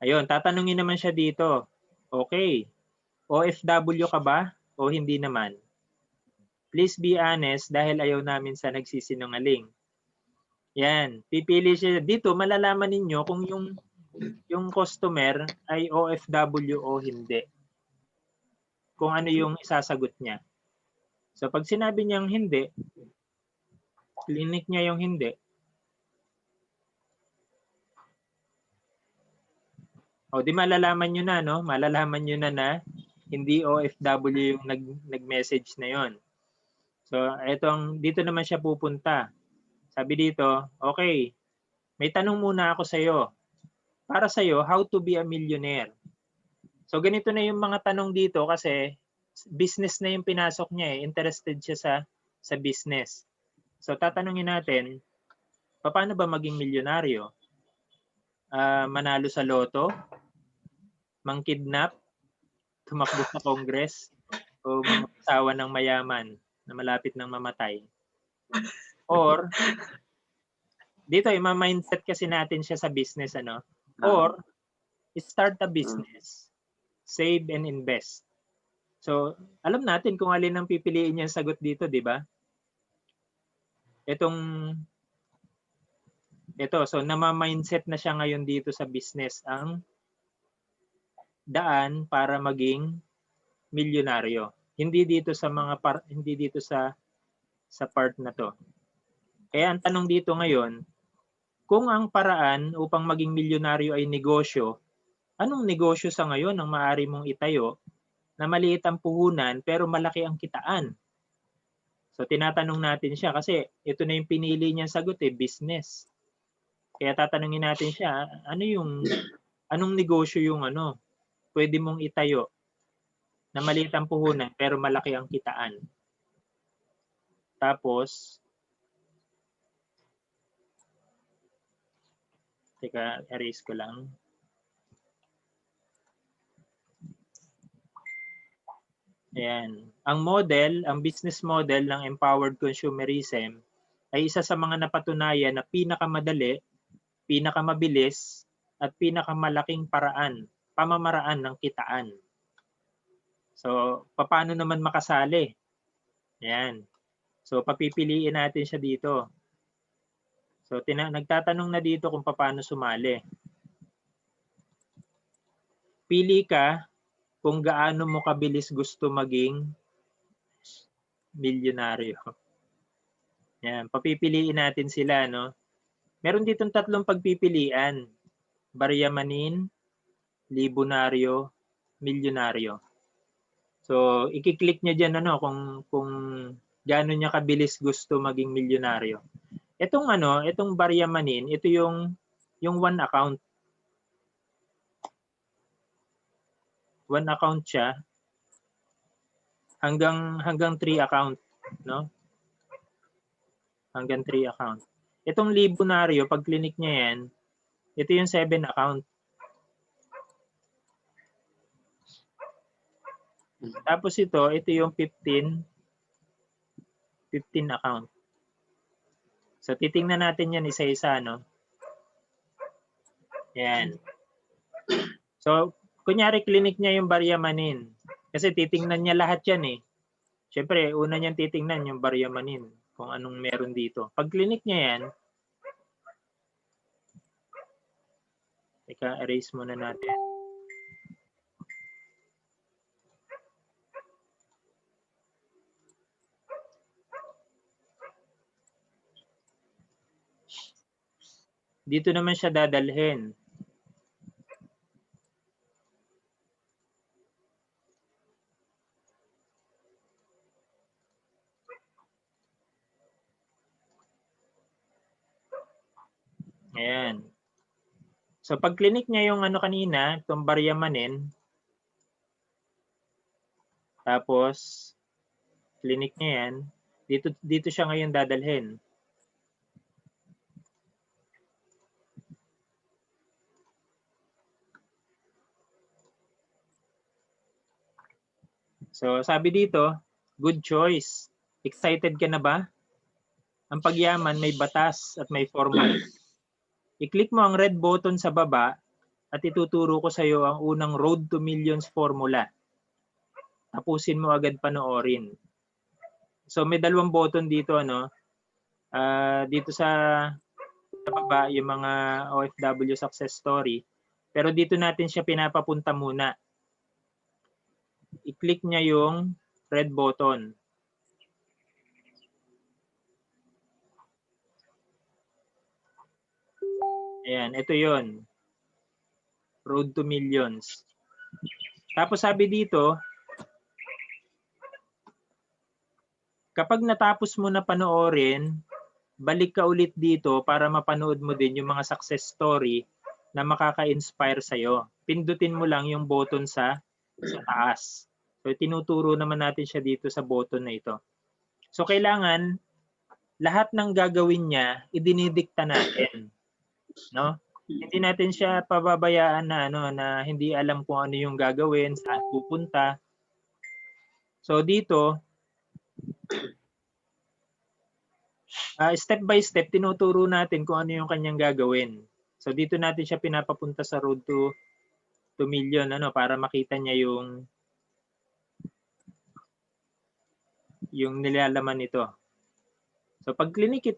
Ayun, tatanungin naman siya dito. Okay, OFW ka ba o hindi naman? Please be honest dahil ayaw namin sa nagsisinungaling. Yan, pipili siya dito, malalaman ninyo kung yung customer ay OFW o hindi. Kung ano yung isasagot niya. So pag sinabi niyang hindi, clinic niya yung hindi. O di malalaman nyo na, no? Malalaman nyo na hindi OFW yung nag-message na yon. So dito naman siya pupunta. Sabi dito, okay, may tanong muna ako sa'yo. Para sa'yo, how to be a millionaire? So ganito na yung mga tanong dito kasi business na yung pinasok niya eh. Interested siya sa business. So tatanungin natin, paano ba maging milyonaryo? Manalo sa loto? Mangkidnap? Tumakbo sa Congress? O mag-asawa ng mayaman na malapit ng mamatay? Or, dito ima-mindset kasi natin siya sa business, ano? Or, start a business. Save and invest. So, alam natin kung alin ang pipiliin niyang sagot dito, di ba? So nama-mindset na siya ngayon dito sa business ang daan para maging milyonaryo. Hindi dito sa sa part na to. Kaya ang tanong dito ngayon, kung ang paraan upang maging milyonaryo ay negosyo, anong negosyo sa ngayon ang maaari mong itayo na maliit ang puhunan pero malaki ang kitaan? So tinatanong natin siya kasi ito na yung pinili niyang sagot business. Kaya tatanungin natin siya, anong negosyo yung pwede mong itayo na maliit ang puhunan pero malaki ang kitaan? Tapos, teka, erase ko lang. Ayan. Ang business model ng empowered consumerism ay isa sa mga napatunayan na pinakamadali, pinakamabilis, at pinakamalaking pamamaraan ng kitaan. So, paano naman makasali? Ayan. So, papipiliin natin siya dito. So, nagtatanong na dito kung paano sumali. Pili ka kung gaano mo kabilis gusto maging milyonaryo. Yan, papipiliin natin sila, no? Meron ditong 3 pagpipilian. Baryamanin, libonaryo, milyonaryo. So, i-click niya diyan kung gaano niya kabilis gusto maging milyonaryo. Itong baryamanin, ito yung 1 account. 1 account siya hanggang 3 account, no? Hanggang 3 account. Itong libonaryo, pag clinic niya yan, ito yung 7 account. Tapos ito yung 15 account. So titingnan natin yan isa-isa, no? Yan. So, kunyari clinic niya yung baryamanin. Kasi titingnan niya lahat yan eh. Siyempre, una niyang titingnan yung baryamanin. Kung anong meron dito. Pag clinic niya yan, teka, erase muna natin. Dito naman siya dadalhin. Ayan. So pag clinic niya yung ano kanina, itong Baryamanin, tapos clinic niya yan, dito siya ngayon dadalhin. So sabi dito, good choice. Excited ka na ba? Ang pagyaman may batas at may formula. I-click mo ang red button sa baba at ituturo ko sa iyo ang unang Road to Millions formula. Tapusin mo agad panoorin. So may dalawang button dito dito sa baba yung mga OFW success story. Pero dito natin siya pinapapunta muna. I-click niya yung red button. Ayan, ito yon. Road to Millions. Tapos sabi dito, kapag natapos mo na panoorin, balik ka ulit dito para mapanood mo din yung mga success story na makaka-inspire sa'yo. Pindutin mo lang yung button sa taas. So tinuturo naman natin siya dito sa button na ito. So kailangan lahat ng gagawin niya idinidikta natin, no? Hindi natin siya pababayaan na hindi alam kung ano yung gagawin, saan pupunta. So dito step by step tinuturo natin kung ano yung kanyang gagawin. So dito natin siya pinapapunta sa Road to Million para makita niya yung nilalaman nito. So pag clinic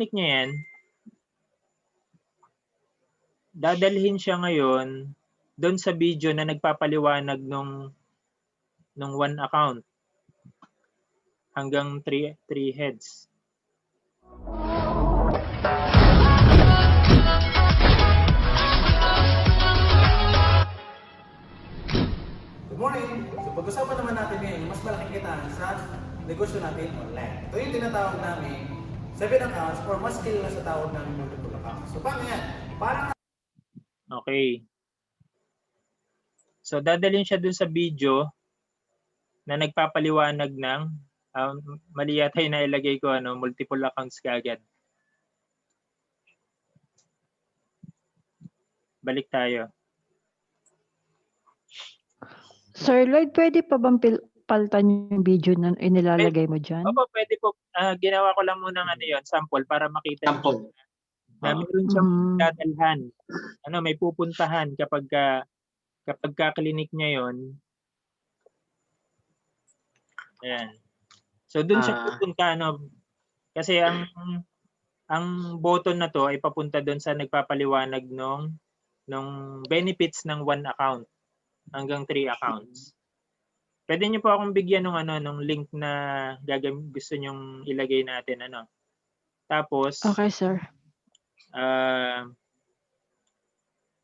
niya yan, dadalhin siya ngayon doon sa video na nagpapaliwanag nung one account hanggang 3 heads. Good morning! So pag-usapan naman natin ngayon yung mas malaking kitaan sa negosyo natin online. Ito yung tinatawag namin 7 accounts or mas kilala sa tawag namin multiple accounts. So paano yan? Okay. So dadalhin siya dun sa video na nagpapaliwanag ng mali yata yung nailagay ko multiple accounts kaagad. Balik tayo. Sir Lloyd, pwede pa bang palitan yung video na inilalagay mo dyan? Opo, pwede po. Ginawa ko lang muna sample para makita Sample. na meron siyang dadalhan. May pupuntahan kapag ka-clinic niya yon. Ayan. So dun siya pupunta kasi ang button na to ay papunta doon sa nagpapaliwanag nung benefits ng one account hanggang 3 accounts. Pwede niyo po akong bigyan nung link na gusto niyong ilagay natin Tapos okay, sir.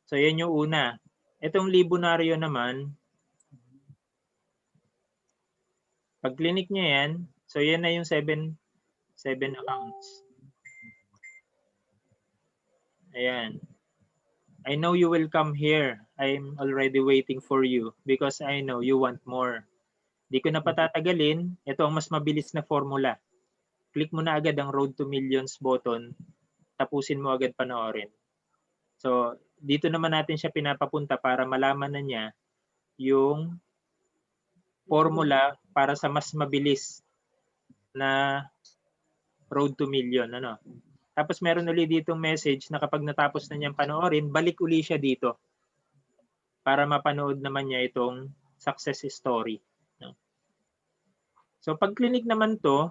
So yan yung una. Itong Libonaryo naman, pag clinic niya yan, so yan na yung 7 accounts. Ayan. I know you will come here. I'm already waiting for you because I know you want more. Di ko na patatagalin. Ito ang mas mabilis na formula. Click mo na agad ang Road to Millions button. Tapusin mo agad panoorin. So, dito naman natin siya pinapapunta para malaman na niya yung formula para sa mas mabilis na Road to Million. Tapos meron ulit ditong message na kapag natapos na niyang panoorin, balik uli siya dito para mapanood naman niya itong success story. So pag clinic naman to,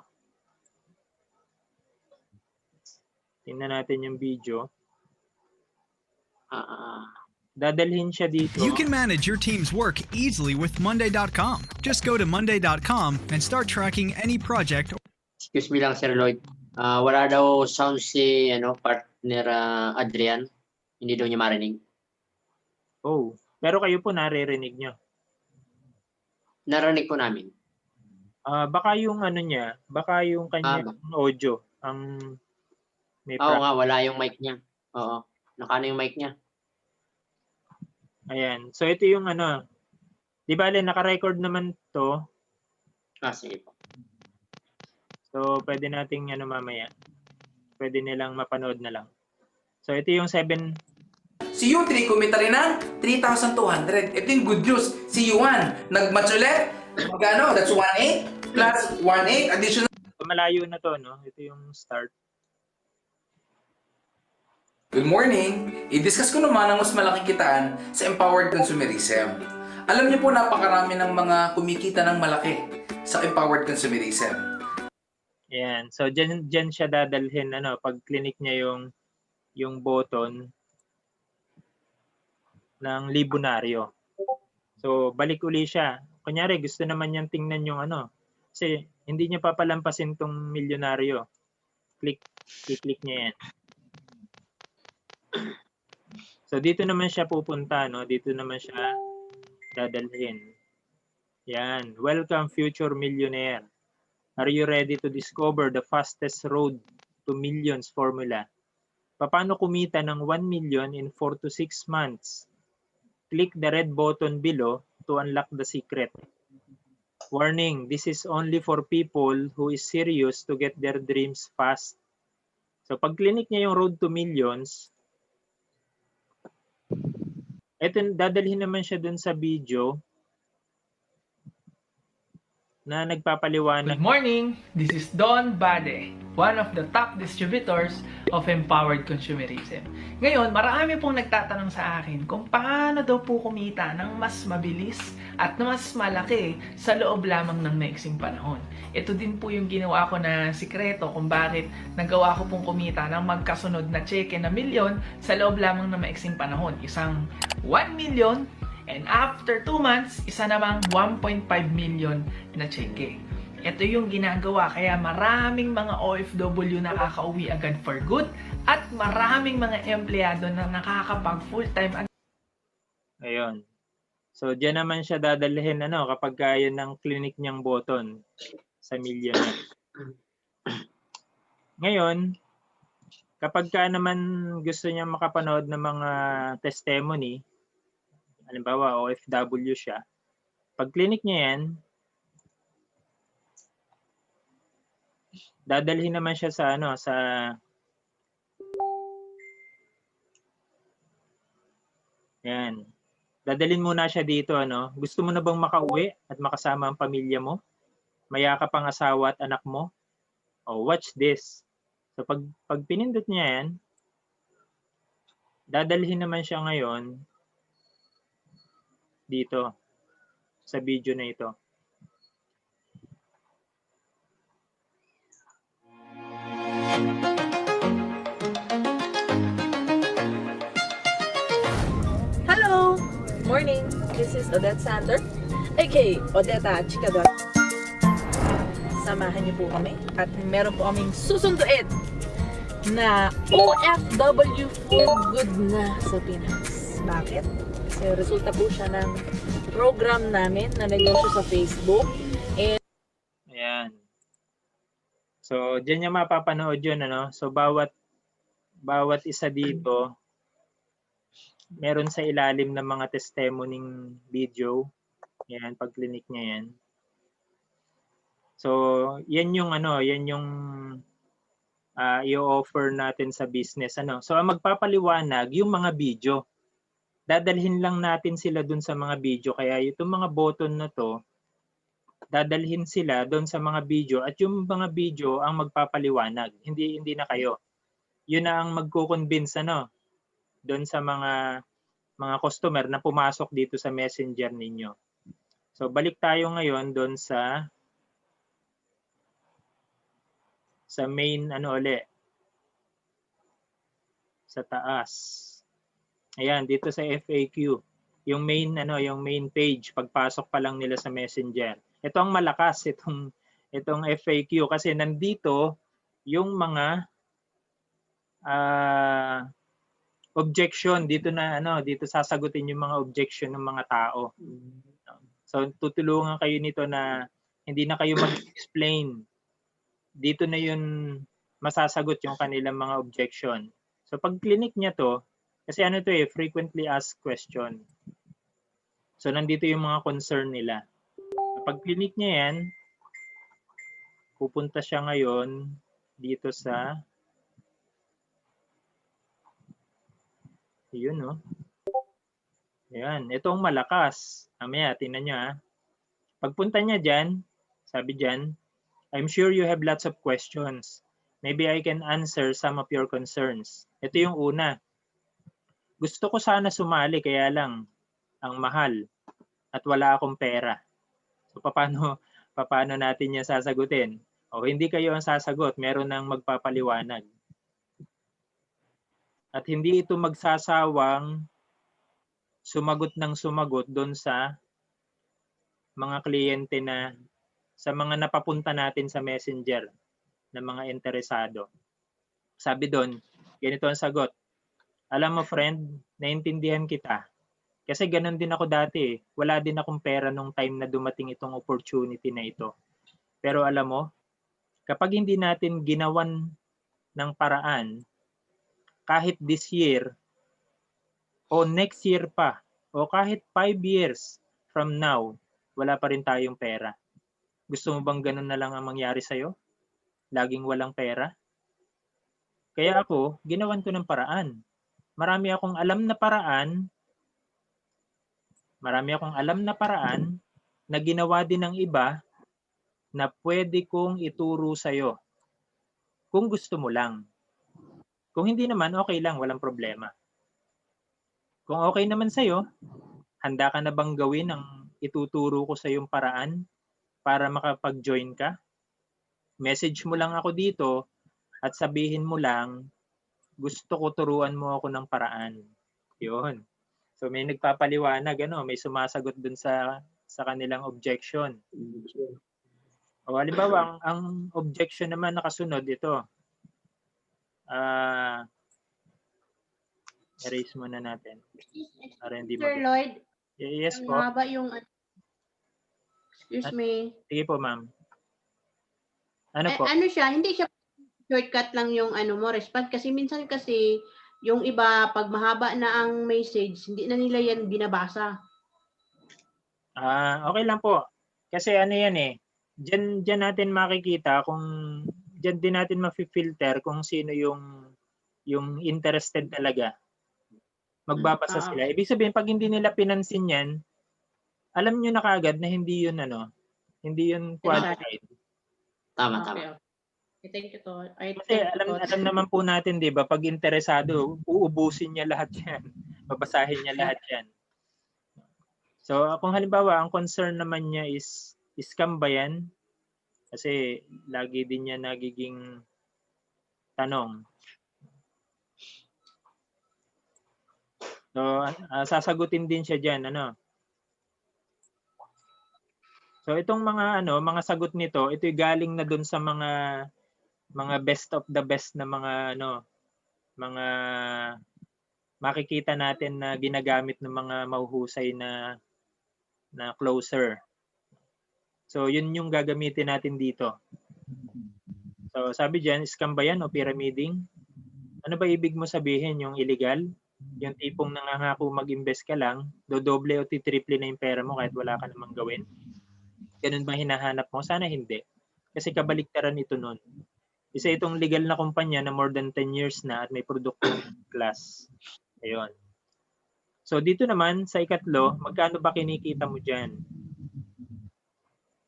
tingnan natin yung video. Dadalhin siya dito. You can manage your team's work easily with Monday.com. Just go to Monday.com and start tracking any project. Excuse me lang, Sir Lloyd. Wala daw sound si partner Adrian. Hindi daw niya marinig. Oh, pero kayo po naririnig nyo. Narinig ko namin. Baka yung baka yung kanyang audio. ang may Oo nga, wala yung mic niya. Oo. Nakano yung mic niya. Ayan. So ito yung ano. Di bale, naka-record naman to. Sige po. So pwede nating ano mamaya. Pwede nilang mapanood na lang. So ito yung 7. Si U3 kumita rin ng 3,200. Ito yung good news. Si U1 nag-match ulit. Magkano? That's 1,800 plus 1,800 additional. Malayo na to, no? Ito yung start. Good morning! I-discuss ko naman ang mas malaking kitaan sa empowered consumerism. Alam niyo po, napakarami ng mga kumikita ng malaki sa empowered consumerism. Ayan. So dyan siya dadalhin, ano, pag clinic niya yung button ng Libonaryo. So balik uli siya. Kunyari, gusto naman niyang tingnan yung ano. Kasi hindi niya papalampasin tong milyonaryo. Click niya yan. So dito naman siya pupunta, no? Dito naman siya dadalhin. Yan. Welcome, future millionaire. Are you ready to discover the fastest road to millions formula? Paano kumita ng 1 million in 4 to 6 months? Click the red button below to unlock the secret. Warning, this is only for people who is serious to get their dreams fast. So pag clinic niya yung road to millions, eto, dadalhin naman siya dun sa video na nagpapaliwanag. Good morning! This is Don Bade, one of the top distributors of Empowered Consumerism. Ngayon, marami pong nagtatanong sa akin kung paano daw po kumita ng mas mabilis at mas malaki sa loob lamang ng maiksing panahon. Ito din po yung ginawa ko na sikreto kung bakit nagawa ko pong kumita ng magkasunod na cheque na milyon sa loob lamang ng maiksing panahon. Isang 1 million. And after 2 months, isa namang 1.5 million na cheque. Ito yung ginagawa kaya maraming mga OFW nakakauwi agad for good at maraming mga empleyado na nakakapag full-time agad. Ayun. So, diyan naman siya dadalhin ano, kapag kaya ng clinic niyang button sa millionaire. Ngayon, kapag ka naman gusto niya makapanood ng mga testimony, halimbawa OFW siya, pag clinic niya yan, dadalhin naman siya sa ano, sa yan. Dadalhin muna siya dito, ano. Gusto mo na bang makauwi at makasama ang pamilya mo? Mayakap ang asawa at anak mo? Oh, watch this. So pag pinindot niya yan, dadalhin naman siya ngayon dito sa video na ito. Hello! Morning! This is Odette Sander, aka Odetta Chikadot. Samahan niyo po kami at meron po kaming susunduin na OFW for good na sa Pinas. Bakit? Kasi resulta po siya ng program namin na negosyo sa Facebook. Ayan. So, diyan niya mapapanood yun, ano? So, bawat isa dito, meron sa ilalim ng mga testimony video. Ayan, pag clinic niya yan. So, yan yung ano, yan yung i-offer natin sa business, ano. So, ang magpapaliwanag yung mga video. Dadalhin lang natin sila dun sa mga video. Kaya itong mga button na to, dadalhin sila doon sa mga video at yung mga video ang magpapaliwanag. Hindi na kayo. Yun na ang magko-convince ano doon sa mga customer na pumasok dito sa Messenger ninyo. So balik tayo ngayon doon sa main ano ulit. Sa taas. Ayan, dito sa FAQ. Yung main page pagpasok pa lang nila sa Messenger. Ito ang malakas itong FAQ kasi nandito yung mga objection dito sasagutin yung mga objection ng mga tao. So tutulungan kayo nito na hindi na kayo mag-explain. Dito na yun masasagot yung kanilang mga objection. So pag clinic niya to, kasi ano to frequently asked question. So nandito yung mga concern nila. Pag clinic niya yan, pupunta siya ngayon dito sa yun no. Ayan, itong malakas. Mamaya, tingnan nyo ha. Pagpunta niya dyan, sabi dyan, I'm sure you have lots of questions. Maybe I can answer some of your concerns. Ito yung una. Gusto ko sana sumali, kaya lang, ang mahal at wala akong pera. So, paano natin yan sasagutin? O hindi kayo ang sasagot, meron nang magpapaliwanag. At hindi ito magsasawang sumagot ng sumagot doon sa mga kliyente na sa mga napapunta natin sa messenger na mga interesado. Sabi doon, ganito ang sagot. Alam mo friend, naintindihan kita. Kasi ganun din ako dati. Wala din akong pera nung time na dumating itong opportunity na ito. Pero alam mo, kapag hindi natin ginawan ng paraan, kahit this year, o next year pa, o kahit 5 years from now, wala pa rin tayong pera. Gusto mo bang ganun na lang ang mangyari sa'yo? Laging walang pera? Kaya ako, ginawan ko ng paraan. Marami akong alam na paraan na ginawa din ng iba na pwede kong ituro sa'yo. Kung gusto mo lang. Kung hindi naman, okay lang, walang problema. Kung okay naman sa'yo, handa ka na bang gawin ang ituturo ko sa yung paraan para makapag-join ka? Message mo lang ako dito at sabihin mo lang, gusto ko turuan mo ako ng paraan. Yun. So may nagpapaliwanag, may sumasagot dun sa kanilang objection. O halimbawa, ang objection naman nakasunod ito. Erase muna natin. Para hindi Sir Lloyd, yes po. mahaba yung excuse me. Sige po, ma'am. Ano po? Ano siya, hindi siya shortcut lang yung response kasi minsan kasi yung iba pag mahaba na ang message, hindi na nila yan binabasa. Okay lang po. Kasi ano yan Diyan natin makikita kung diyan din natin ma-filter kung sino yung interested talaga. Magbabasa sila. Ibig sabihin pag hindi nila pinansin yan, alam niyo na kaagad na hindi yun hindi yun qualified. Tama. Thank you to. Kasi alam naman po natin, 'di ba, pag interesado, uubusin niya lahat 'yan. Babasahin niya lahat 'yan. So, kung halimbawa ang concern naman niya is scam ba 'yan? Kasi lagi din niya nagiging tanong. So, sasagutin din siya diyan, So, itong mga mga sagot nito, ito'y galing na doon sa mga best of the best na mga mga makikita natin na ginagamit ng mga mahuhusay na closer. So, yun yung gagamitin natin dito. So, sabi diyan, scam ba yan o pyramiding? Ano ba ibig mo sabihin? Yung illegal? Yung tipong nangangako mag-invest ka lang, dodoble o titriple na yung pera mo kahit wala ka namang gawin? Ganun ba hinahanap mo? Sana hindi. Kasi kabaliktaran ito nun. Isa itong legal na kumpanya na more than 10 years na at may produktong class. Ayun. So dito naman sa ikatlo, magkano ba kinikita mo dyan?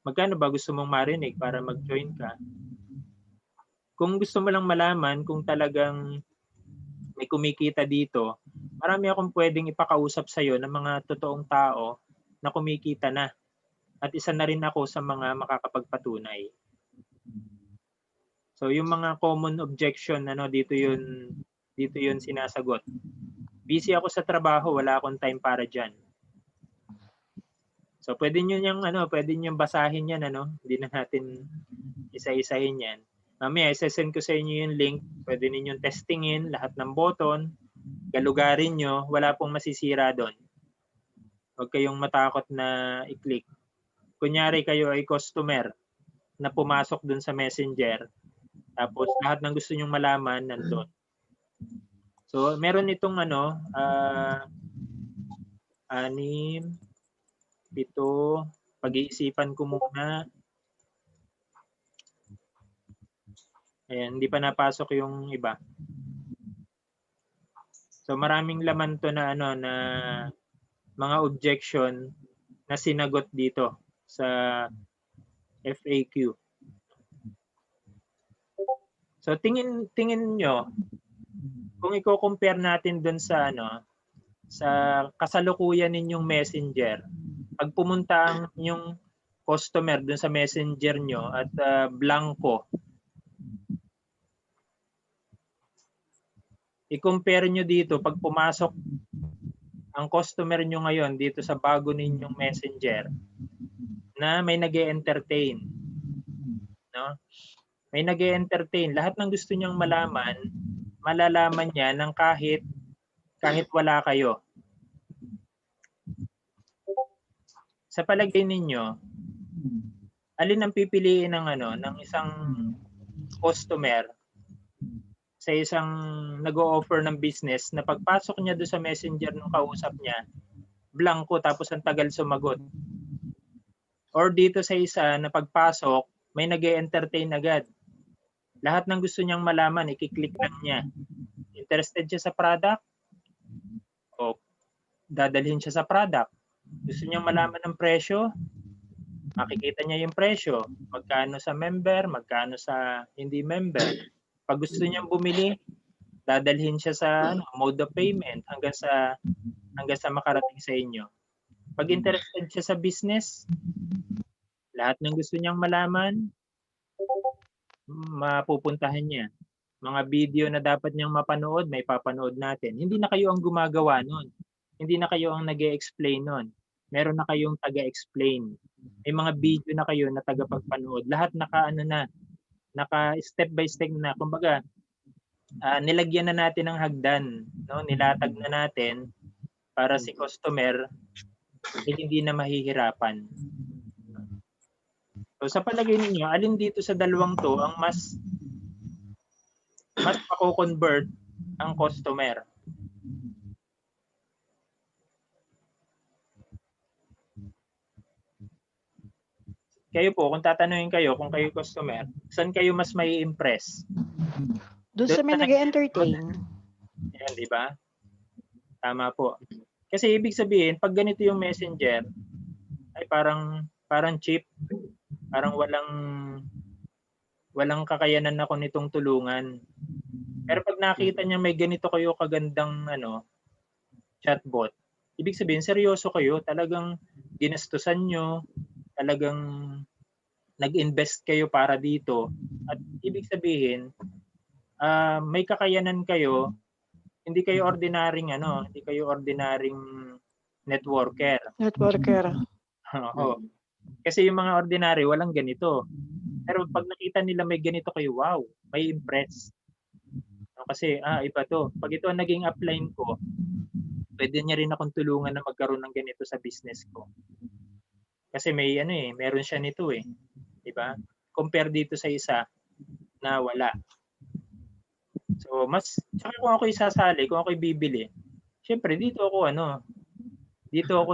Magkano ba gusto mong marinig para mag-join ka? Kung gusto mo lang malaman kung talagang may kumikita dito, marami akong pwedeng ipakausap sa'yo ng mga totoong tao na kumikita na. At isa na rin ako sa mga makakapagpatunay. So yung mga common objection, dito yun sinasagot. Busy ako sa trabaho, wala akong time para diyan. So pwede niyo basahin yan, Hindi na natin isa-isahin yan. Mamaya, isa-send ko sa inyo yung link. Pwede ninyong testingin lahat ng button. Galugarin nyo. Wala pong masisira doon. Huwag kayong matakot na i-click. Kunyari kayo ay customer na pumasok doon sa messenger. Tapos lahat ng gusto nyong malaman nandun. So meron itong 6, 7, pag-iisipan ko muna. Ayan, hindi pa napasok yung iba. So maraming laman to na na mga objection na sinagot dito sa FAQ. So tingin nyo, kung i-compare natin dun sa sa kasalukuyan ninyong messenger, pag pumunta ang yung customer dun sa messenger nyo at blanco, i-compare nyo dito pag pumasok ang customer nyo ngayon dito sa bago ninyong messenger na may nag-e-entertain, no? May nag-e-entertain. Lahat ng gusto niyang malaman, malalaman niya ng kahit wala kayo. Sa palagay ninyo, alin ang pipiliin ng isang customer sa isang nag-o-offer ng business na pagpasok niya doon sa messenger ng kausap niya, blanco tapos ang tagal sumagot? Or dito sa isa na pagpasok, may nag-e-entertain agad. Lahat ng gusto niyang malaman, i-click lang niya. Interested siya sa product? O dadalhin siya sa product. Gusto niyang malaman ng presyo? Makikita niya yung presyo. Magkano sa member, magkano sa hindi member. Pag gusto niyang bumili, dadalhin siya sa mode of payment hanggang sa makarating sa inyo. Pag interested siya sa business, lahat ng gusto niyang malaman, mapupuntahan niya. Mga video na dapat niyang mapanood, may papanood natin. Hindi na kayo ang gumagawa nun. Hindi na kayo ang nag-e-explain nun. Meron na kayong taga-explain. May mga video na kayo na taga-pagpanood. Lahat naka step by step na. Kumbaga, nilagyan na natin ng hagdan, no? Nilatag na natin para si customer hindi na mahihirapan. So sa palagay ninyo, alin dito sa dalawang to ang mas mako-convert ang customer? Kayo po, kung tatanungin kayo, kung kayo customer, saan kayo mas may impress? Doon sa may nag-entertain. Yan, di ba? Tama po. Kasi ibig sabihin, pag ganito yung messenger, ay parang cheap. Parang walang kakayanan ako nitong tulungan. Pero pag nakita niya may ganito kayo kagandang chatbot, ibig sabihin seryoso kayo, talagang ginastusan nyo, talagang nag-invest kayo para dito. At ibig sabihin, may kakayanan kayo, hindi kayo ordinaryong networker. Oo. Kasi yung mga ordinary, walang ganito. Pero pag nakita nila may ganito kayo, wow, may impress. Kasi, iba to. Pag ito ang naging upline ko, pwede niya rin akong tulungan na magkaroon ng ganito sa business ko. Kasi may meron siya nito Diba? Compare dito sa isa na wala. So, tsaka kung ako isasali, kung ako bibili, syempre dito ako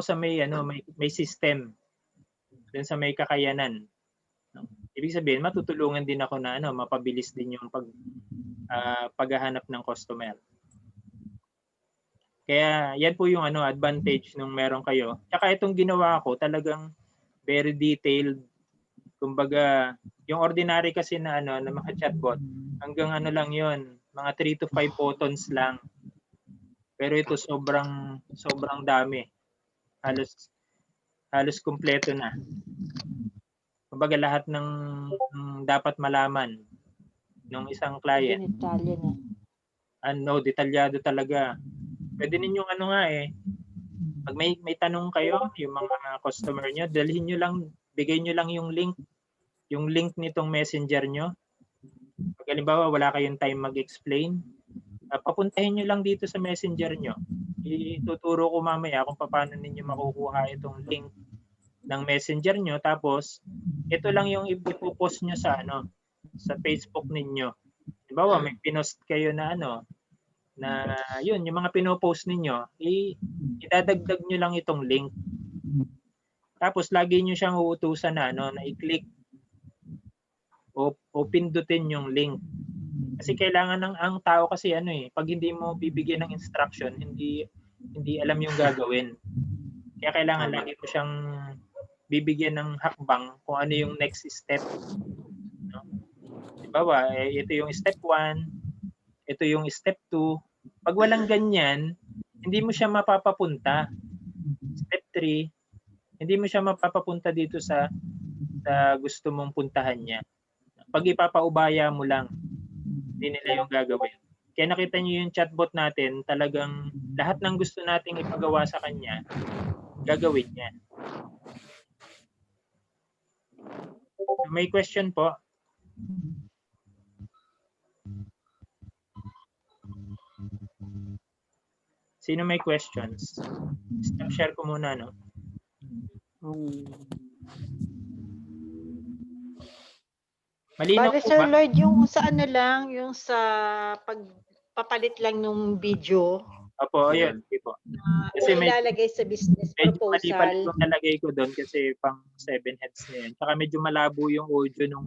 sa may system. Dun sa may kakayanan. Ibig sabihin, matutulungan din ako na mapabilis din yung paghahanap ng customer. Kaya yan po yung advantage nung meron kayo. Tsaka itong ginawa ko talagang very detailed. Kumbaga, yung ordinary kasi na mga chatbot, hanggang lang yon, mga 3 to 5 buttons lang. Pero ito sobrang dami. Halos kumpleto na. Kumbaga lahat ng dapat malaman ng isang client. Detalyado talaga. Pwede ninyong pag may tanong kayo, yung mga customer nyo, bigay nyo lang yung link nitong messenger nyo. Pag halimbawa wala kayong time mag-explain, papuntahin nyo lang dito sa messenger nyo. Ituturo ko mamaya kung paano ninyo makukuha itong link ng messenger nyo. Tapos, ito lang yung ipopost nyo sa Facebook ninyo. Halimbawa, may pinost kayo na ano, na yun, yung mga pinopost ninyo, idadagdag nyo lang itong link. Tapos lagi nyo siyang uutusan na ano, na i-click o pindutin yung link. Kasi kailangan ng ang tao kasi ano pag hindi mo bibigyan ng instruction, hindi alam yung gagawin. Kaya kailangan lagi mo siyang bibigyan ng hakbang kung ano yung next step. No? Diba, ito yung step 1, ito yung step 2. Pag walang ganyan, hindi mo siya mapapapunta. Step 3, hindi mo siya mapapapunta dito sa gusto mong puntahan niya. Pag ipapaubaya mo lang, hindi nila yung gagawin. Kaya nakita niyo yung chatbot natin, talagang lahat ng gusto nating ipagawa sa kanya, gagawin niya. May question po? Sino may questions? Stop share ko muna, no? Malinaw Bale, po Sir ba? Lloyd, yung sa ano lang, yung sa pagpapalit lang ng video, Opo, ayun. Tipo. Kasi may ilalagay sa business medyo mali-pali proposal. yung nalagay ko doon kasi pang 7 heads na yun. Saka medyo malabo yung audio ng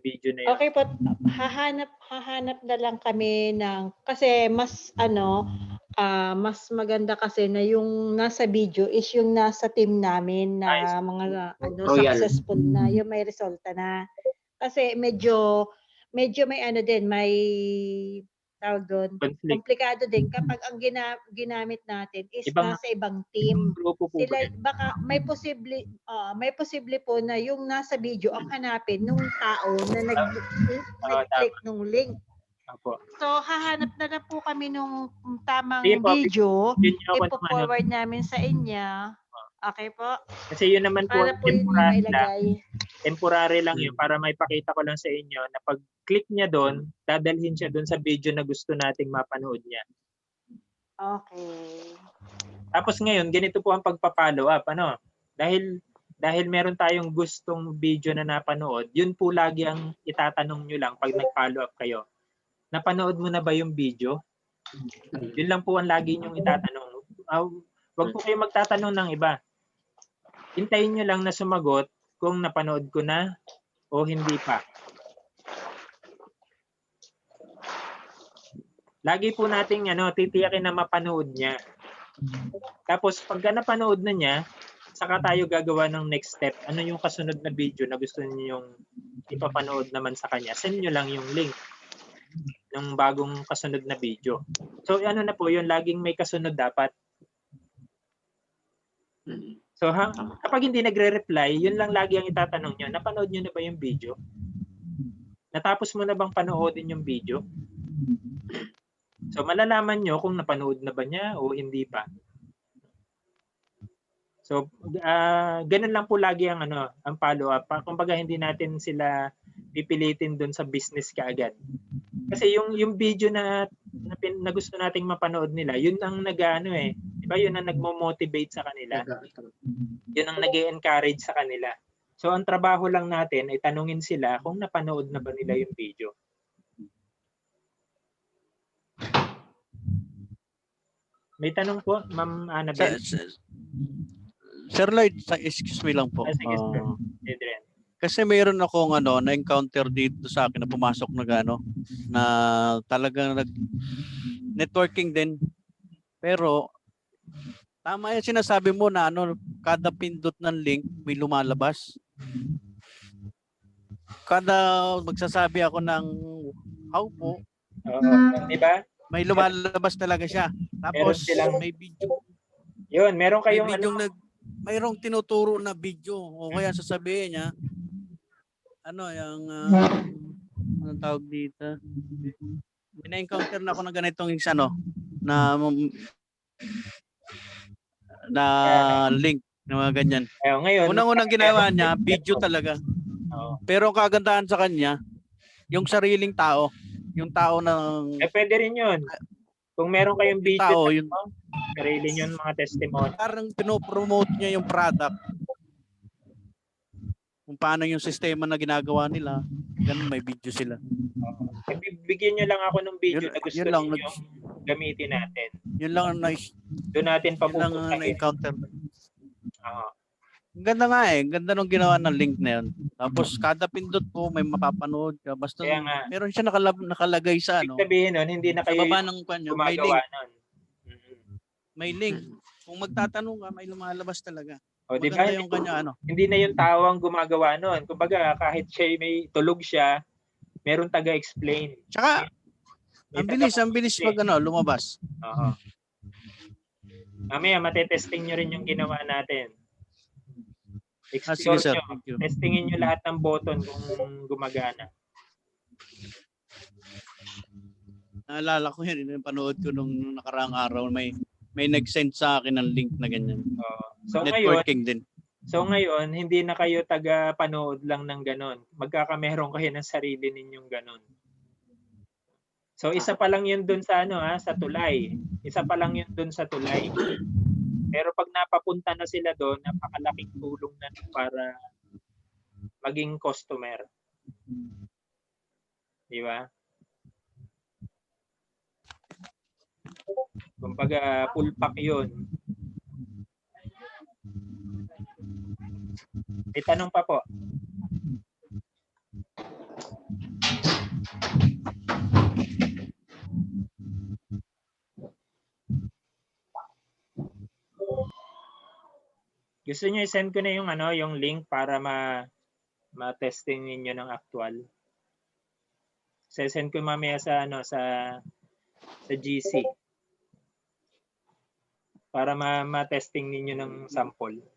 video na yun. Okay po, hahanap na lang kami ng, kasi mas mas maganda kasi na yung nasa video is yung nasa team namin na mga successful na, yung may resulta na. Kasi medyo may din, may tawag doon, komplikado din kapag ang ginamit natin is nasa ibang team. Sila baka may posible po na yung nasa video ang hanapin nung tao na nag-click nung link. Apo. So hahanap na lang po kami nung tamang Sige po, video, yun yung ako ipo-forward namin sa inyo. Okay po? Kasi yun naman po, Para po yun mailagay. temporary lang yun para may pakita ko lang sa inyo na pag click niya doon, dadalhin siya doon sa video na gusto nating mapanood niya. Okay. Tapos ngayon, ganito po ang pagpa-follow up, ano? Dahil meron tayong gustong video na napanood, yun po lagi ang itatanong nyo lang pag nag-follow up kayo. Napanood mo na ba yung video? Yun lang po ang lagi nyong itatanong. Wag po kayo magtatanong ng iba. Hintayin nyo lang na sumagot kung napanood ko na o hindi pa. Lagi po nating titiyakin na mapanood niya. Tapos pagka napanood na niya, saka tayo gagawa ng next step. Ano yung kasunod na video na gusto niyo yung ipapanood naman sa kanya? Send nyo lang yung link ng bagong kasunod na video. So ano na po yun, laging may kasunod dapat. So kapag hindi nagre-reply, yun lang lagi ang itatanong nyo. Napanood nyo na ba yung video? Natapos mo na bang panoodin yung video? So malalaman nyo kung napanood na ba niya o hindi pa. So ganun lang po lagi ang ang follow up. Kumbaga hindi natin sila pipilitin doon sa business kaagad. Kasi yung video na gusto nating mapanood nila, yun ang diba yun ang nagmo-motivate sa kanila. Yun ang nag-encourage sa kanila. So ang trabaho lang natin ay tanungin sila kung napanood na ba nila yung video. May tanong po, Ma'am Annabel. Sir Lloyd, excuse me lang po. Sige, sir. Adrian. Kasi mayroon akong na-encounter dito sa akin na pumasok na talagang networking din. Pero tama yung sinasabi mo na kada pindot ng link may lumalabas. Kada magsasabi ako ng how po. Di ba? May lumalabas talaga siya. Tapos may video. Yun, meron kayong mayroong tinuturo na video o kaya sasabihin niya yung anong tawag dito. May na-encounter na ako ng ganitong na link na mga ganyan. Ngayon, unang ginawa niya, video talaga. Pero ang kagandahan sa kanya, yung sariling tao, yung tao ng pwede rin yun. Kung meron kayong video tao, yung sarili nyo mga testimony. Parang pinopromote niya yung product. Kung paano yung sistema na ginagawa nila. Ganun, may video sila. Bigyan nyo lang ako ng video na gusto yun lang, niyo gamitin natin. Yun lang ang Doon natin yun lang ang papupuntahin. na-encounter. Oo. Ang ganda nga eh. Ang ganda nung ginawa ng link na yun. Tapos kada pindot po may mapapanood ka. Basta Kaya nga. meron siya nakalagay sa ano. Ibig sabihin nun, hindi na Sa kayo baba yung ng kanyo, may gumagawa link. nun. May link. Kung magtatanong ka, may lumalabas talaga. O, di ba? Maganda yung kanya ano. Hindi na yung tao ang gumagawa nun. Kumbaga, kahit siya may tulog siya, meron taga-explain. Tsaka, ang bilis pag ano, lumabas. Oo. Mamaya, matetesting nyo rin yung ginawa natin. Explore Sige, sir. nyo. Thank you. Testingin nyo lahat ng button kung gumagana. Naalala ko yun, yung panood ko nung nakaraang araw, may nag-send sa akin ng link na ganyan. So Networking din. So ngayon, hindi na kayo taga-panood lang ng ganon. Magkakameron kayo ng sarili ninyong ganon. So isa pa lang yun dun sa ano sa tulay. Isa pa lang yun dun sa tulay. Pero pag napapunta na sila doon, napakalaking tulong na para maging customer. Di ba? Kumbaga, full pack yun. May tanong pa po. Gusto niyo i-send ko na yung yung link para ma-testing ninyo ng actual. Send ko mamaya sa sa GC. Para ma-testing ninyo ng sample.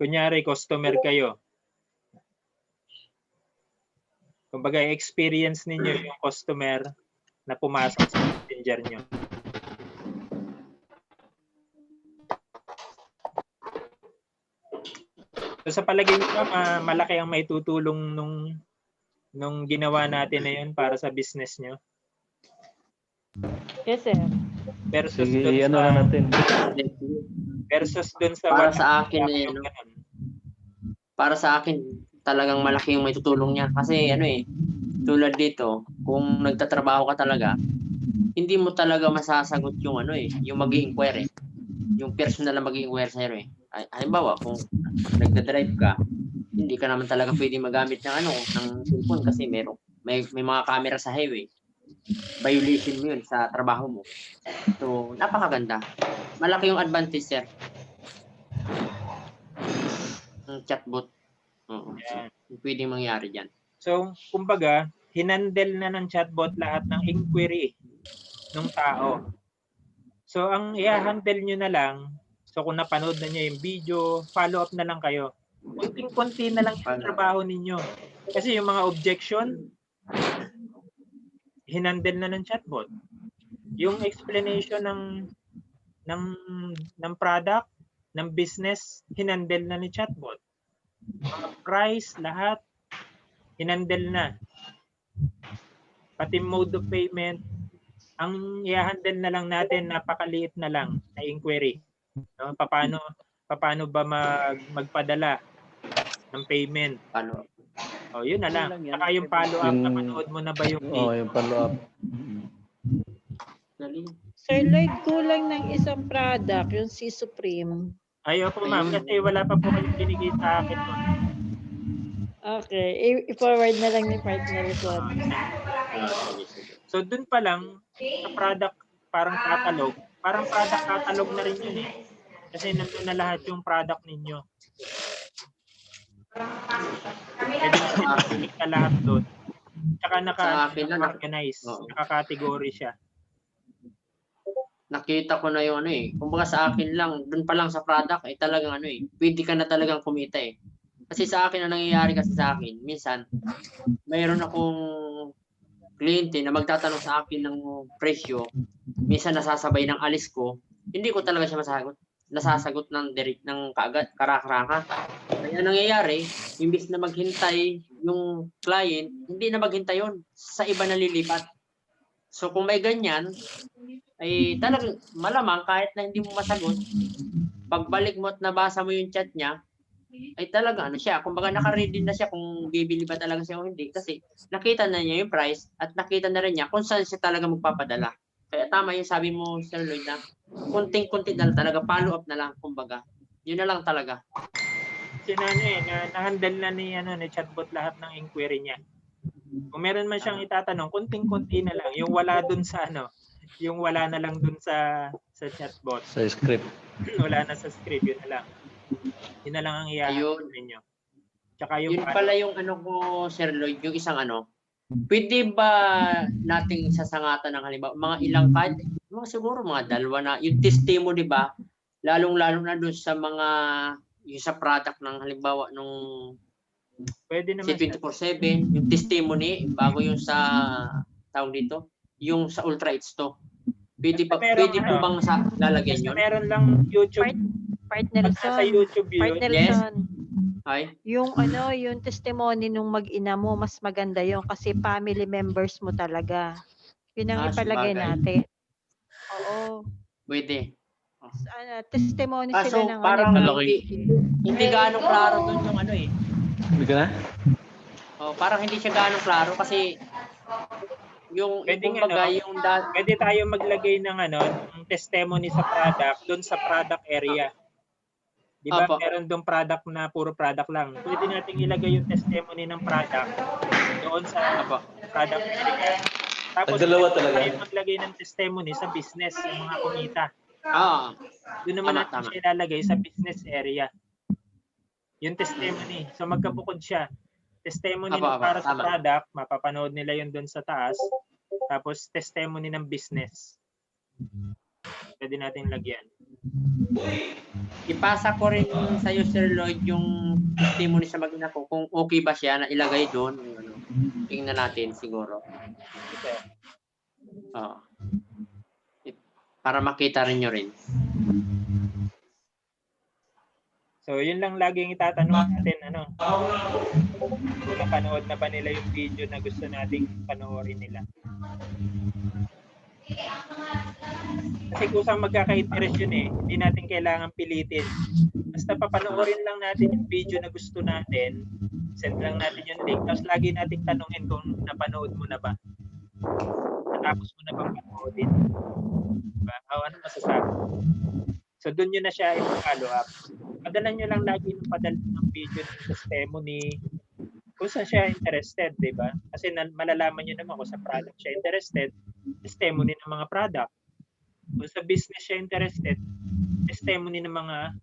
Kunyari, customer kayo. Kumbaga, experience ninyo yung customer na pumasok sa messenger nyo. So, sa palagay nyo, malaki ang may tutulong nung ginawa natin na yun para sa business nyo? Yes, sir. Versus Sige, dun ano sa, na natin. versus dun sa Para sa akin para sa akin talagang malaki yung may tutulong niya kasi tulad dito kung nagtatrabaho ka talaga hindi mo talaga masasagot yung yung mag-i-inquire yung personal na mag-i-inquire sa'yo halimbawa kung nagda-drive ka hindi ka naman talaga pwede magamit ng cellphone kasi may mga camera sa highway violation mo yun sa trabaho mo so napakaganda malaki yung advantage sir chatbot. Pwedeng mangyari dyan. So, kumbaga, hinandle na ng chatbot lahat ng inquiry ng tao. So, ang i-handle nyo na lang, so kung napanood na nyo yung video, follow up na lang kayo. Kunting-kunti na lang yung trabaho ninyo. Kasi yung mga objection, hinandle na ng chatbot. Yung explanation ng product, ng business, hinandle na ni chatbot. Mga price, lahat, hinandle na. Pati mode of payment, ang i-handle na lang natin, napakaliit na lang na inquiry. No? Paano ba magpadala ng payment? Paano? Yun na lang. Saka yung follow-up, napanood mo na ba yung yung follow-up. Sir Lloyd, kulang ng isang product, yung C Supreme. Ayaw po ma'am, kasi wala pa po kayong binigay sa akin. Okay, i-forward na lang ni partner ko. So dun pa lang, sa product, parang product catalog na rin yun Kasi nandun na lahat yung product ninyo. Pwede nyo na lahat doon. Tsaka naka-organize, naka-category siya. Nakita ko na yung kumbaga sa akin lang, dun pa lang sa product talagang pwede ka na talagang kumita Kasi sa akin ang nangyayari kasi sa akin, minsan mayroon akong kliyente na magtatanong sa akin ng presyo, minsan nasasabay ng alis ko, hindi ko talaga siya nasasagot ng kaagad, karakaraka. Kaya nangyayari, imbis na maghintay yung client, hindi na maghintay yun, sa iba nalilipat. So kung may ganyan, ay talagang malamang kahit na hindi mo masagot, pagbalik mo at nabasa mo yung chat niya, ay talaga ano siya, kumbaga naka-ready na siya kung bibili ba talaga siya o hindi kasi nakita na niya yung price at nakita na rin niya kung saan siya talaga magpapadala. Kaya tama yung sabi mo, Sir Lloyd, na kunting-kunti na lang talaga, follow up na lang kumbaga. Yun na lang talaga. Na-handle na ni chatbot lahat ng inquiry niya. Kung meron man siyang itatanong, kunting-kunti na lang, yung wala dun sa yung wala na lang dun sa chatbot. Sa script. Wala na sa script, yun na lang. Yun na lang ang i-handle ninyo. Tsaka yung yun pala yung ko, Sir Lloyd, yung isang pwede ba nating sasangatan ng halimbawa, mga ilang card, siguro mga dalawa na, yung testimony, di ba? Lalong-lalo na dun sa mga, yung sa product ng halimbawa nung pwede naman C24/7, yung testimony, bago yung sa tawag dito, yung sa Ultra Eats to. Pwede po bang lalagyan yun? Meron lang YouTube. Partner sa YouTube yun. Yes. Ay. Yung yung testimony nung mag-ina mo, mas maganda yun kasi family members mo talaga. Yun ang ipalagay natin. Oo. Pwede. Testimony Kaso, sila ng parang hindi gaano klaro dun yung Hindi ka na? Parang hindi siya gaano klaro kasi yung kumbaga yung pwede tayo maglagay ng ng testimony sa product doon sa product area. Di ba? Meron doon product na puro product lang. Pwede nating ilagay yung testimony ng product doon sa product area. Tapos tayo maglagay ng testimony sa business, yung mga kumita. Doon naman natin siya ilalagay sa business area. Yung testimony. So magkabukod siya. Testimony na para sa product, mapapanood nila yun doon sa taas. Tapos testimony ng business. Pwede natin lagyan. Ipasa ko rin sa iyo, Sir Lloyd, yung testimony sa mag-ina ko kung okay ba siya na ilagay doon. Tingnan natin siguro. Para makita rin nyo rin. So, yun lang laging itatanong natin, kung napanood na ba nila yung video na gusto nating panoorin nila. Kasi kusang magkaka-interest yun hindi natin kailangan pilitin. Basta papanoorin lang natin yung video na gusto natin, send lang natin yung link, tapos lagi nating tanungin kung napanood mo na ba. Natapos mo na bang panoodin? Diba? Ano masasabi? So, doon nyo na siya i-follow up. Padala nyo lang lagi ng padala ng video ng testimony kung saan siya interested, di ba? Kasi malalaman nyo naman kung sa product siya interested, testimony ng mga product. Kung sa business siya interested, testimony ng mga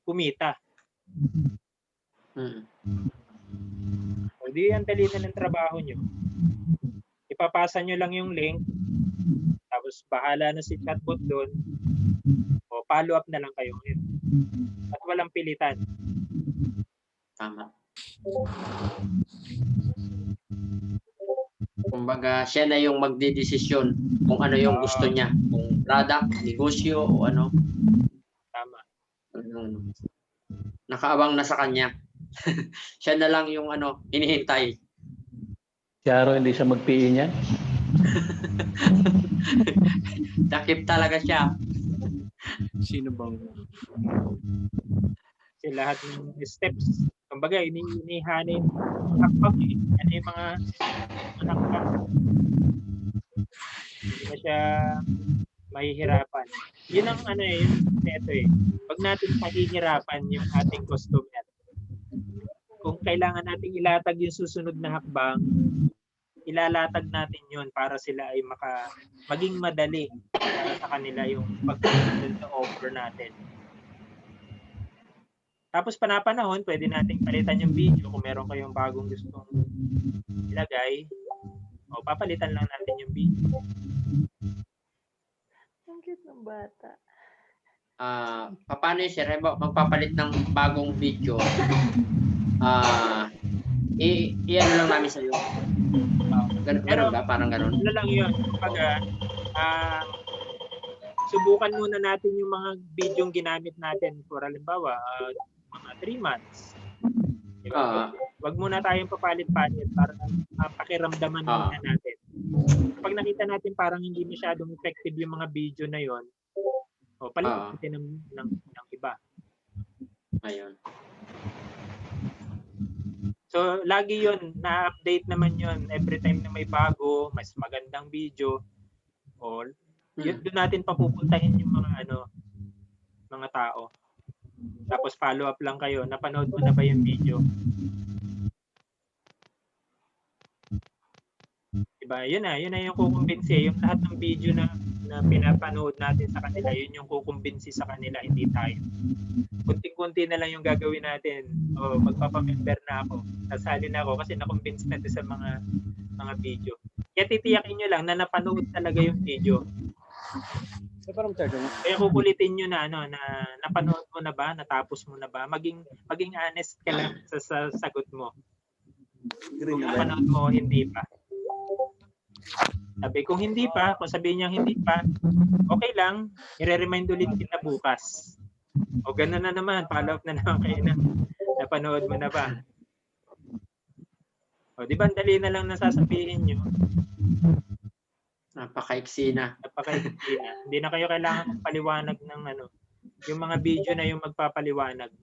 kumita. O di, ang dali na ng trabaho nyo. Ipapasa nyo lang yung link, tapos bahala na si chatbot doon, o follow up na lang kayo ngayon. At walang pilitan. Tama. Kumbaga, siya na yung magdedesisyon kung ano yung gusto niya. Kung product, negosyo, o ano. Tama. Nakaabang na sa kanya. Siya na lang yung hinihintay. Si Aro, hindi siya mag-PE niyan? Takip talaga siya. Sino bang? Kasi lahat ng steps, kumbaga, inihanin hakbang Ano yung mga hakbang. Hindi na siya mahihirapan. Yun ang yun neto Pag natin mahihirapan yung ating customer, kung kailangan nating ilatag yung susunod na hakbang, ilalatag natin yun para sila ay maging madali sa kanila yung pag-handle sa offer natin. Tapos panapanahon, pwede nating palitan yung video kung meron kayong bagong gustong ilagay. O papalitan lang natin yung video. Ang cute ng bata. Paano yun, sir? Magpapalit ng bagong video. Iyan lang namin sa iyo. Ganun ba? Parang ganun. Ano lang yun. Subukan muna natin yung mga video ginamit natin for halimbawa, mga 3 months. Diba? Wag muna tayong papalit-palit para pakiramdaman muna natin. Kapag nakita natin parang hindi masyadong effective yung mga video na yon, palitan natin ng iba. Ayun. So, lagi yun, na-update naman yun. Every time na may bago, mas magandang video, all, yun, doon natin papupuntahin yung mga mga tao. Tapos follow up lang kayo. Napanood mo na ba yung video? Diba? Yun na yung kukumbinsi. Yung lahat ng video na pinapanood natin sa kanila, yun yung kukumbinsi sa kanila, hindi tayo. Kunti-kunti na lang yung gagawin natin. O, magpapamember na ako. Sasali na ako kasi nakumbinsi natin sa mga video. Kaya titiyakin nyo lang na napanood talaga yung video. Kaya kukulitin nyo na na napanood mo na ba, natapos mo na ba, maging honest ka lang sa sagot mo. Kung napanood mo, hindi pa. Sabi, kung hindi pa, kung sabihin niya hindi pa, okay lang, i-remind ulit kita bukas. O gano'n na naman, follow up na naman kayo na napanood mo na ba. O di ba, dali na lang nasasabihin nyo. Napakaiksi na. Napakaiksi na. Hindi na kayo kailangan magpaliwanag ng yung mga video na yung magpapaliwanag.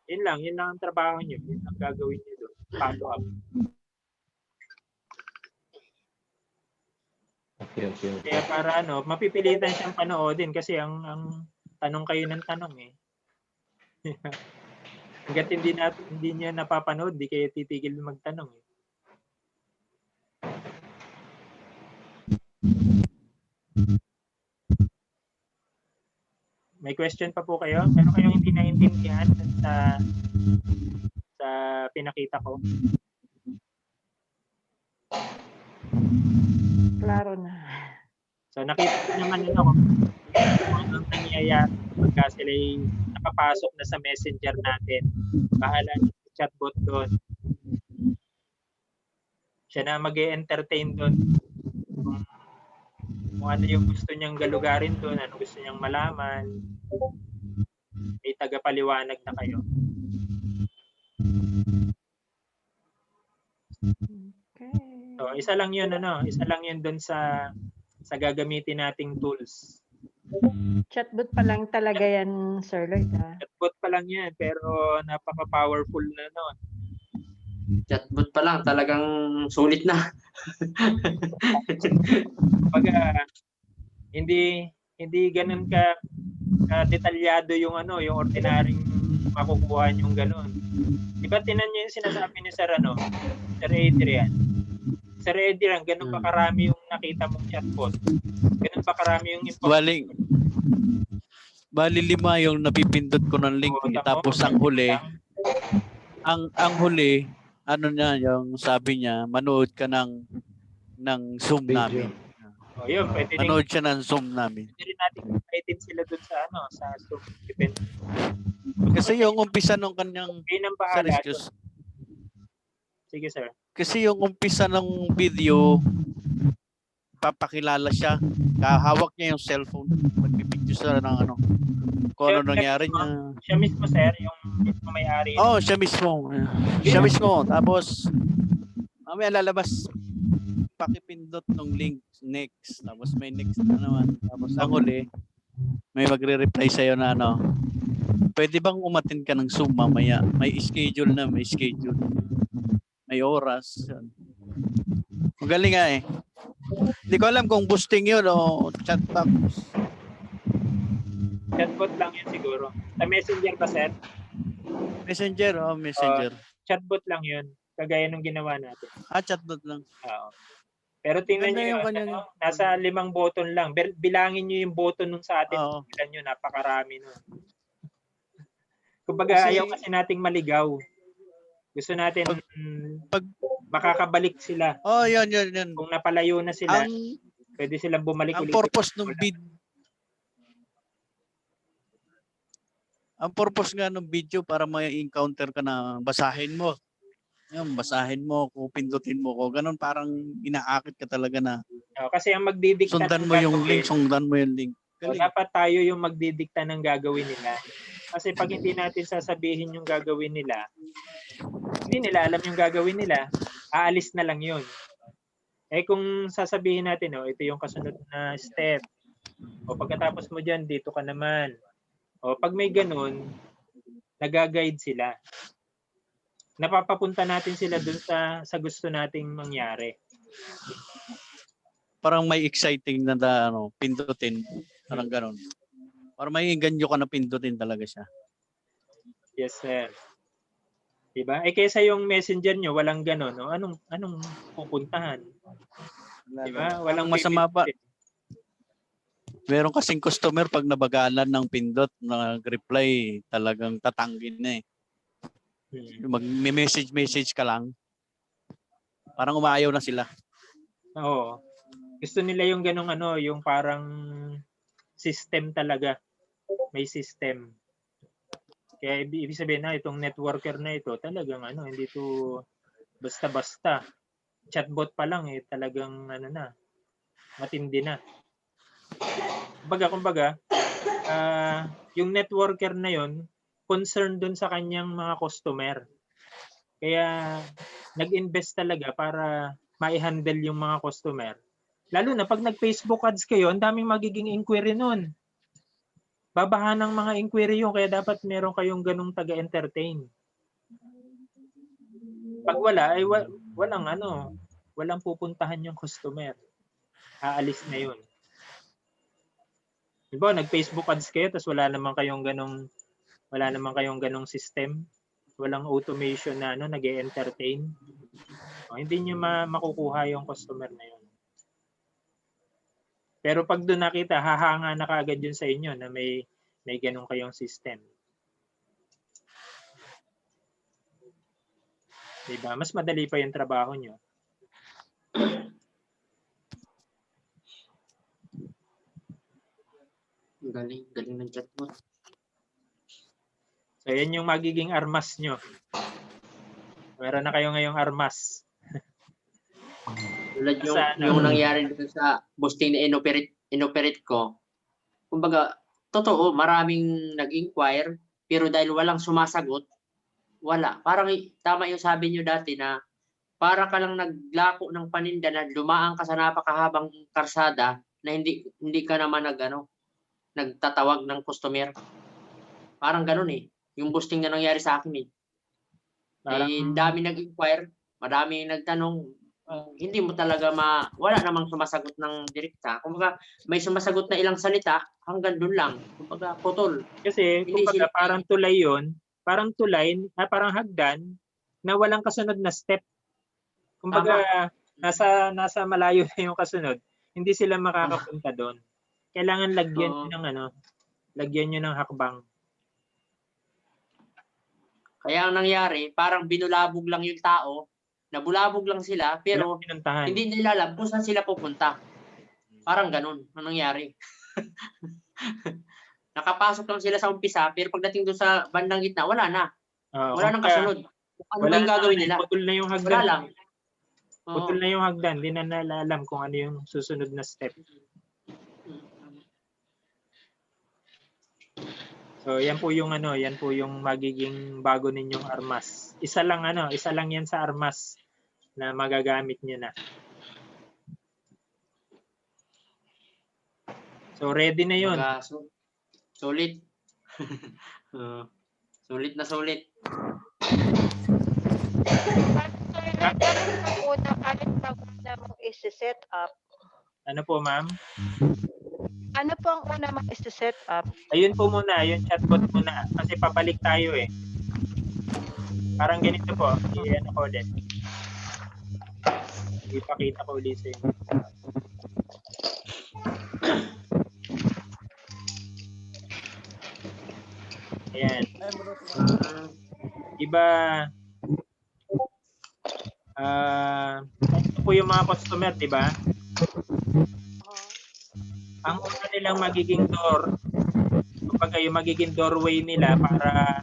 Yun lang ang trabaho nyo. Yun ang gagawin nyo doon. Follow up. Okay. Kaya para mapipilitan siyang panoodin kasi ang tanong kayo ng tanong eh. Hanggat hindi niya napapanood, di kayo titigil magtanong eh. May question pa po kayo? Meron kayong hindi naintindihan sa pinakita ko? Klaro na. So nakita ko naman kung anong nangyayari pagka sila nakapasok na sa messenger natin. Bahala na si chatbot doon. Siya na mag-e-entertain doon. Kung ano yung gusto niyang galugarin doon, ano gusto niyang malaman. May tagapaliwanag na kayo. Okay. So, isa lang yun doon sa gagamitin nating tools. Chatbot pa lang talaga yan, Sir Lloyd. Chatbot pa lang yan, pero napaka-powerful na nun. Chatbot pa lang, talagang sulit na. Pagka hindi ganun ka detalyado yung yung ordinaryong makukuha yung ganun. Di ba tinan niyo yung sinasabi ni Sir Adrian? Sir Adrian, ganun ba karami yung nakita mong chatbot? Ganun ba karami yung Bali 5 yung napipindot ko ng link. Tapos ang huli, ang huli, yung sabi niya, manood ka ng Zoom namin. O yun, pwede manood siya ng Zoom namin. Pwede rin natin invite sila dun sa Zoom event. Kasi yung umpisa ng kanyang bahala. Sige, sir. Kasi yung umpisa ng video, papakilala siya. Hawak niya yung cellphone. Magbibideo siya ng kung ano nangyari niya. Siya mismo, sir, yung mismo may-ari. Oh, siya mismo. Siya mismo. Tapos, mamaya lalabas, pakipindot ng link next. Tapos may next na naman. Tapos ang huli, may magre-reply sa'yo na pwede bang umattend ka ng Zoom mamaya? May schedule na, may schedule. May oras. Magaling nga eh. Hindi ko alam kung boosting yun o chat box. Chatbot lang yun siguro. Sa Messenger ba, sir? Messenger, Messenger. Chatbot lang yun. Kagaya nung ginawa natin. Chatbot lang. Oo. Pero tingnan niyo yung nasa 5 button lang. Bilangin niyo yung button nung sa atin. Tingnan niyo, napakarami nun. Kumbaga, ayaw kasi nating maligaw. Gusto natin makakabalik sila. Yan. Kung napalayo na sila, pwede silang bumalik ulit. Ang purpose nga ng video para may encounter ka na basahin mo. Basahin mo, pindutin mo ko. Ganun parang inaakit ka talaga na. Kasi ang magdidikta sundan mo yung link. So, dapat tayo yung magdidikta ng gagawin nila. Kasi pag hindi natin sasabihin yung gagawin nila, hindi nila alam yung gagawin nila, aalis na lang yun. Kung sasabihin natin, ito yung kasunod na step, O pagkatapos mo dyan, dito ka naman. O pag may ganun, nag-guide sila. Napapapunta natin sila dun sa gusto nating mangyari. Parang may exciting na pindutin. Parang ganun. Parang may ganyo ka na pindutin talaga siya. Yes, sir. Diba? Kaysa yung messenger nyo, walang ganun. No? Anong pupuntahan? Diba? Walang masama pa. Meron kasing customer pag nabagalan ng pindot, nag-reply, talagang tatanggin na eh. Mag-message ka lang. Parang umaayaw na sila. Oo. Gusto nila yung ganung yung parang system talaga. May system. Kaya ibig sabihin na itong networker na ito talagang hindi to basta-basta. Chatbot pa lang talagang matindi na. Kumbaga, yung networker na yon concerned dun sa kanyang mga customer. Kaya nag-invest talaga para ma-handle yung mga customer. Lalo na pag nag-Facebook ads kayo, ang daming magiging inquiry nun. Babahan ng mga inquiry yun, kaya dapat meron kayong ganung taga-entertain. Pag wala, ay walang pupuntahan yung customer. Aalis na yun. Diba, nag-Facebook ads kayo, tapos wala naman kayong ganung system. Walang automation na nag-e-entertain. Hindi nyo makukuha yung customer na yun. Pero pag doon nakita, hahanga na kaagad yun sa inyo na may ganun kayong system. Diba? Mas madali pa yung trabaho nyo. Galing ng chatbot. So, yan yung magiging armas nyo. Meron na kayo ngayong armas. Tulad yung nangyari dito sa boosting na inoperate ko. Kumbaga, totoo, maraming nag-inquire, pero dahil walang sumasagot, wala. Parang tama yung sabi nyo dati na para ka lang naglako ng paninda na dumaan ka sa napakahabang karsada na hindi ka naman nagtatawag ng customer. Parang ganun eh. Yung boosting na nangyari sa akin eh. Dami nag-inquire, marami nagtanong, hindi mo talaga wala namang sumasagot ng direkta. Kumbaga, may sumasagot na ilang salita, hanggang doon lang. Kumbaga, putol. Kasi, kumbaga, parang tulay yun, parang hagdan na walang kasunod na step. Kumbaga, nasa malayo na yung kasunod, hindi sila makakapunta doon. Kailangan lagyan nyo ng hakbang. Kaya ang nangyari, parang binulabog lang yung tao, nabulabog lang sila, pero hindi nila alam kung saan sila pupunta. Parang ganun ang nangyari. Nakapasok lang sila sa umpisa, pero pagdating doon sa bandang gitna, wala na. Wala nang kasunod. Ano ba yung gagawin nila? Putol na yung hagdan. Wala lang. Putol na yung hagdan. Hindi na nalalam kung ano yung susunod na step. So, yan po yung magiging bago ninyong armas. Isa lang yan sa armas na magagamit niyo na. So, ready na yun. Sulit. Sulit na sulit. Una mong isi-set up. Ano po, ma'am? Ano po ang una mong isi-set up? Ayun po muna, yung chatbot muna. Kasi pabalik tayo eh. Parang ganito po. Iyan ako ulit. Ipakita ko ulit sa inyo. Ayan. Iba, ito po yung mga customer, di ba? Ang una nilang magiging door, kapag yung magiging doorway nila para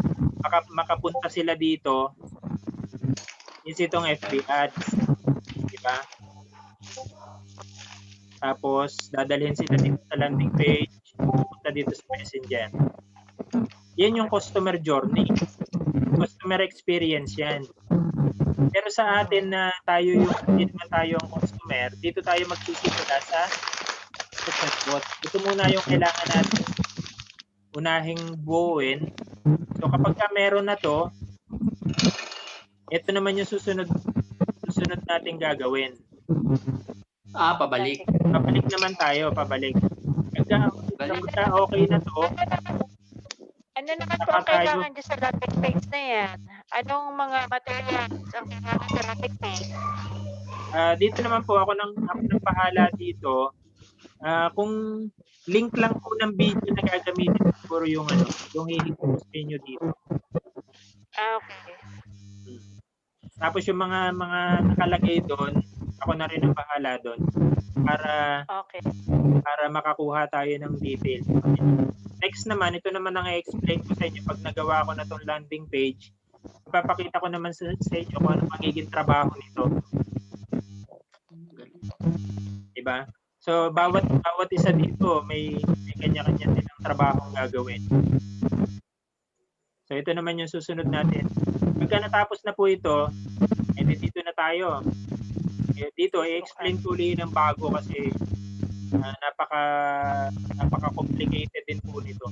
makapunta sila dito, is itong FB ads. Di ba? Tapos, dadalhin sila dito sa landing page, punta dito sa messenger. Yan yung customer journey. Customer experience yan. Pero sa atin na hindi naman tayo ang customer, dito tayo magsisimula sa sa chatbot. Ito muna yung kailangan natin unahing buuin. So kapag ka meron na to, ito naman yung susunod nating gagawin. Pabalik. Pabalik naman tayo, pabalik. Kapag okay na to, Ano naman po ang kailangan dyan sa landing page na yan? Anong mga materials ang kailangan sa landing page? Dito naman po ako nang bahala dito. Kung link lang po ng video na gagamitin siguro yung yung i-post niyo dito. Okay. Tapos yung mga nakalagay doon, ako na rin ang bahala doon para makakuha tayo ng details. Next naman, ito naman ang i-explain ko sa inyo pag nagawa ko na tong landing page. Ipapakita ko naman sa inyo kung ano magiging trabaho nito. Diba? So, bawat isa dito may kanya-kanya silang trabahong gagawin. So, ito naman yung susunod natin. Pagka natapos na po ito, dito na tayo. Dito, i-explain ko ulit ng bago kasi napaka-complicated din po nito.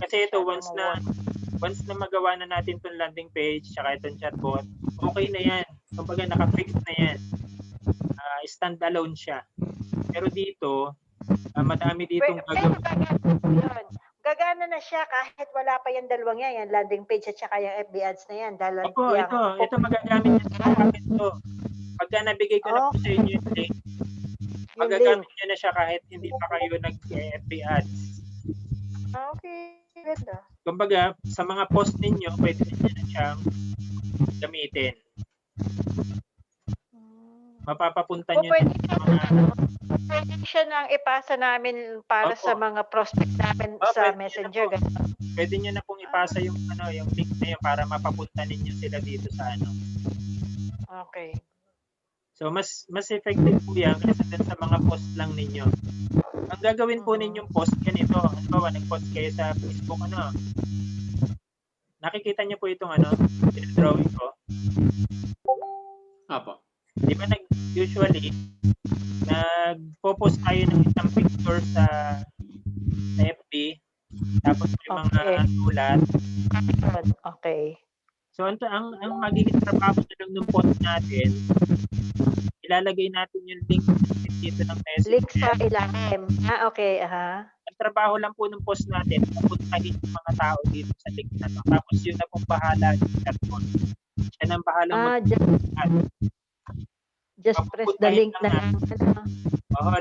Kasi ito, once na magawa na natin itong landing page, saka itong chatbot, okay na yan. Kumbaga, naka-fix na yan. Stand-alone siya. Pero dito, madami ditong gagawin. Gagana na siya kahit wala pa yung dalawang yan, yung landing page at saka yung FB ads na yan. Opo, ito magagamit niya sa akin ito. Pagka nabigay ko na po sa inyo yung link, magagamit niya na siya kahit hindi pa kayo nag-FB ads. Okay, ganda. Kumbaga, sa mga post ninyo, pwede niyo na siyang gamitin. Mapapapunta niyo sa mga... Pwede siya nang ipasa namin para sa mga prospect namin sa Messenger. Pwede niyo na pong ipasa yung link na yun para mapapunta ninyo sila dito sa Okay. So mas effective po yan kaysa sa mga post lang ninyo. Ang gagawin po ninyong post ganito. Halimbawa, nag-post kayo sa Facebook nakikita niyo po itong drawing ko. Apo. Di ba usually nagpo-post tayo ng isang picture sa FB tapos may mga sulat. Okay. So ang magiging trabaho ng post natin, ilalagay natin yung link dito ng message. Link sa ilalim. Okay, Ang trabaho lang po ng post natin, pupuntahin yung mga tao dito sa link na to. Tapos yun na pong bahala yung chatbot. Siya nang bahala just press the link na lang.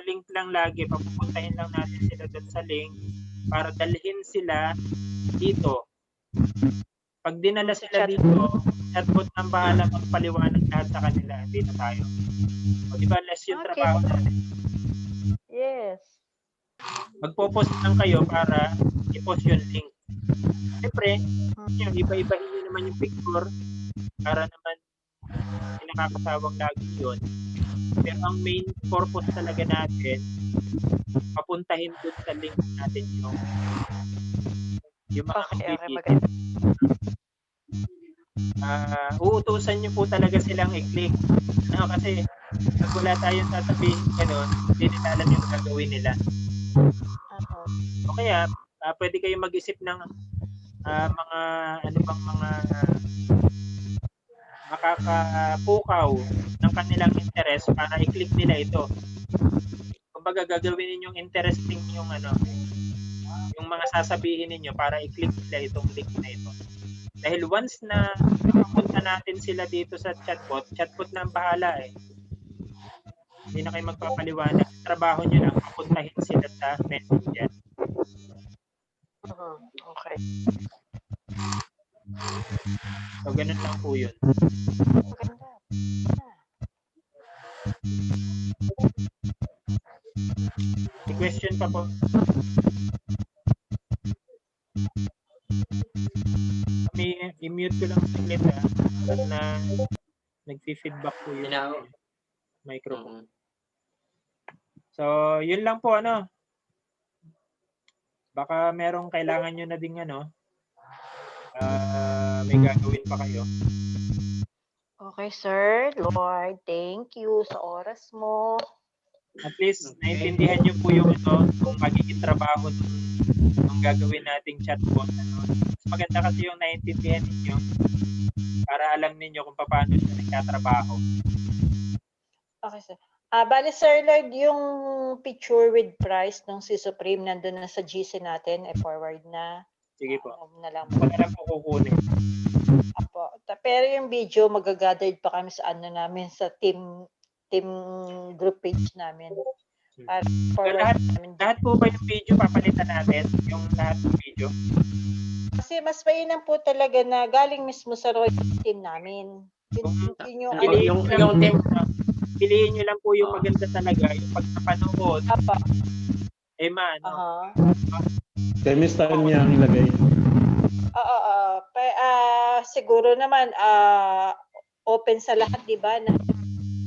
Link lang lagi. Papupuntahin lang natin sila doon sa link para dalhin sila dito. Pag dinala sila dito, chatbot nang bahala magpaliwanag lahat sa kanila. Hindi na tayo. O diba, less yung trabaho natin. Yes. Magpo-post lang kayo para i-post yung link. Siyempre, yung iba-ibahin nyo naman yung picture para naman nakakasawang lagi yun. Pero ang main purpose talaga natin, papuntahin dun sa link natin yung mga completed. Uutusan nyo po talaga silang i-click. Kasi pag wala tayong sasabihin hindi nila alam yung gagawin nila. O kaya, pwede kayong mag-isip ng mga makakapukaw ng kanilang interest para i-click nila ito. Kumbaga gagawin ninyong interesting yung mga sasabihin ninyo para i-click nila itong link na ito. Dahil once na mapunta natin sila dito sa chatbot na ang bahala Hindi na kayo magpapaliwanag. Trabaho nyo lang, mapuntahin sila sa Messenger. Okay. So, ganun lang po yun. May question pa po? I-mute ko lang saglit na nag-feedback po yun. Microphone. So, yun lang po Baka merong kailangan nyo na ding may gagawin pa kayo. Okay, sir. Lord, thank you sa oras mo. At least, naintindihan nyo po yung kung magiging trabaho nung gagawin nating chatbot. Mas maganda kasi yung naintindihan ninyo para alam ninyo kung paano siya nagtatrabaho. Okay, sir. Bali, Sir Lloyd, yung picture with price nung si Supreme nandun na sa GC natin, forward na. Sige po. Na lang. Ako na lang po kukunin. Apo. Pero yung video, magagathered pa kami sa namin, sa team group page namin. Lahat po ba yung video papalitan natin? Yung lahat ng video? Kasi mas mainam po talaga na galing mismo sa Roy team namin. Yun yung team. Piliin nyo lang po yung maganda talaga. Yung pagkapanood. Apa. Temis tayo niya ang ilagay. Siguro naman open sa lahat, di ba? Na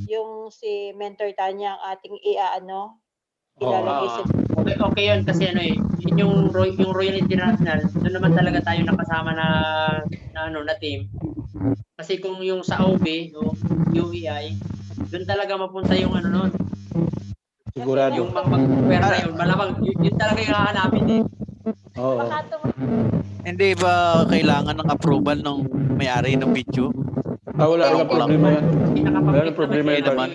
yung si Mentor Tanya ang ating ilalagay sa okay yun kasi yung Royal International, doon naman talaga tayo nakasama na team. Kasi kung yung sa OB o UEI, doon talaga mapunta yung noon. Sigurado. Yung magpapwersa yun, malamang yun talaga yung hahanapin eh. Oo. Hindi ba kailangan ng approval ng may-ari ng video? Wala problema yan. Wala problema yan naman.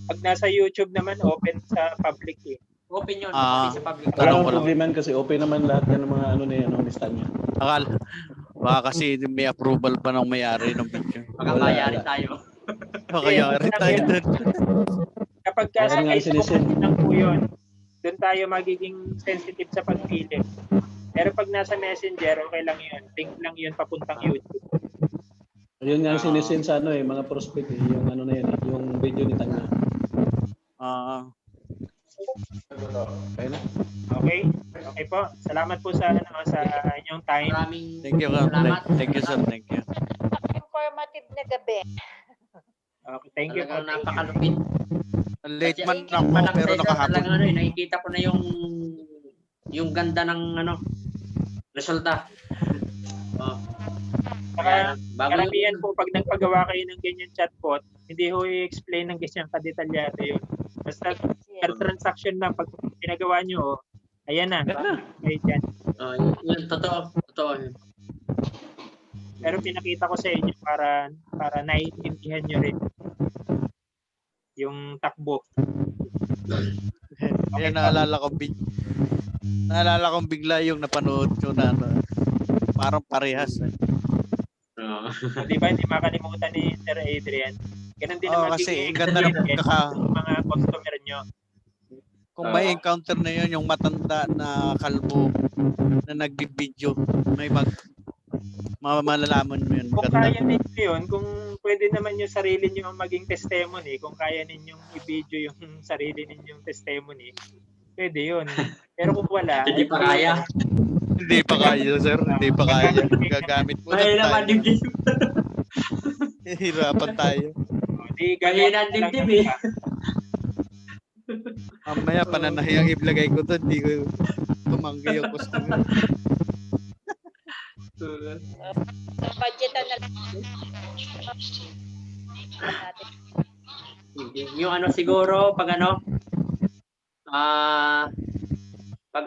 Pag nasa YouTube naman, open sa public eh. Open yun, sa public. Wala problema yan kasi open naman lahat yan ng mga lista niya. Baka kasi may approval pa ng may-ari ng video. Magkakayari tayo. Magkakayari tayo doon. Kapag sa Facebook lang po yun, doon tayo magiging sensitive sa pagpili. Pero pag nasa Messenger, okay lang yun. Link lang yun papuntang YouTube. Yun nga ang sinisend sa mga prospect yung na yan, yung video ni Tanya. Okay na? Okay? Okay po. Salamat po sa inyong time. Thank you, salamat. Thank you, sir. Thank you. Informative na gabi. Okay, thank you. Napakalupit. Late man ako pero nakahapon. Nakikita ko na yung ganda ng resulta. Karamihan po pag nagpagawa kayo ng ganyan chatbot, hindi ho i-explain ng ganyan kadetalyado yun. Basta per transaction lang pag pinagawa nyo, ayan na. Okay, dyan. Yun, totoo. Pero pinakita ko sa inyo para naiintindihan nyo rin yung takbo. Okay, naalala kong bigla yung napanood ko na parang parehas. Di ba, hindi makalimutan ni Sir Adrian. Ganun din naman kasi ganda ng mga customer nyo. Kung may encounter na yun, yung matanda na kalbo na nag-video, may malalaman mo yun. Kung kaya ninyo yun, kung pwede naman yung sarili nyo maging testimony, kung kaya ninyong i-video yung sarili ninyong testimony, pwede yun. Pero kung wala, hindi pa kaya. Hindi pa kaya, sir. Hindi pa kaya. Gagamit mo na tayo. Hirapan tayo. Kaya na dibdib eh. Mamaya pananahiyang iblagay ko to, hindi ko tumanggi yung customer. Budgetan na lang. Yung siguro, pag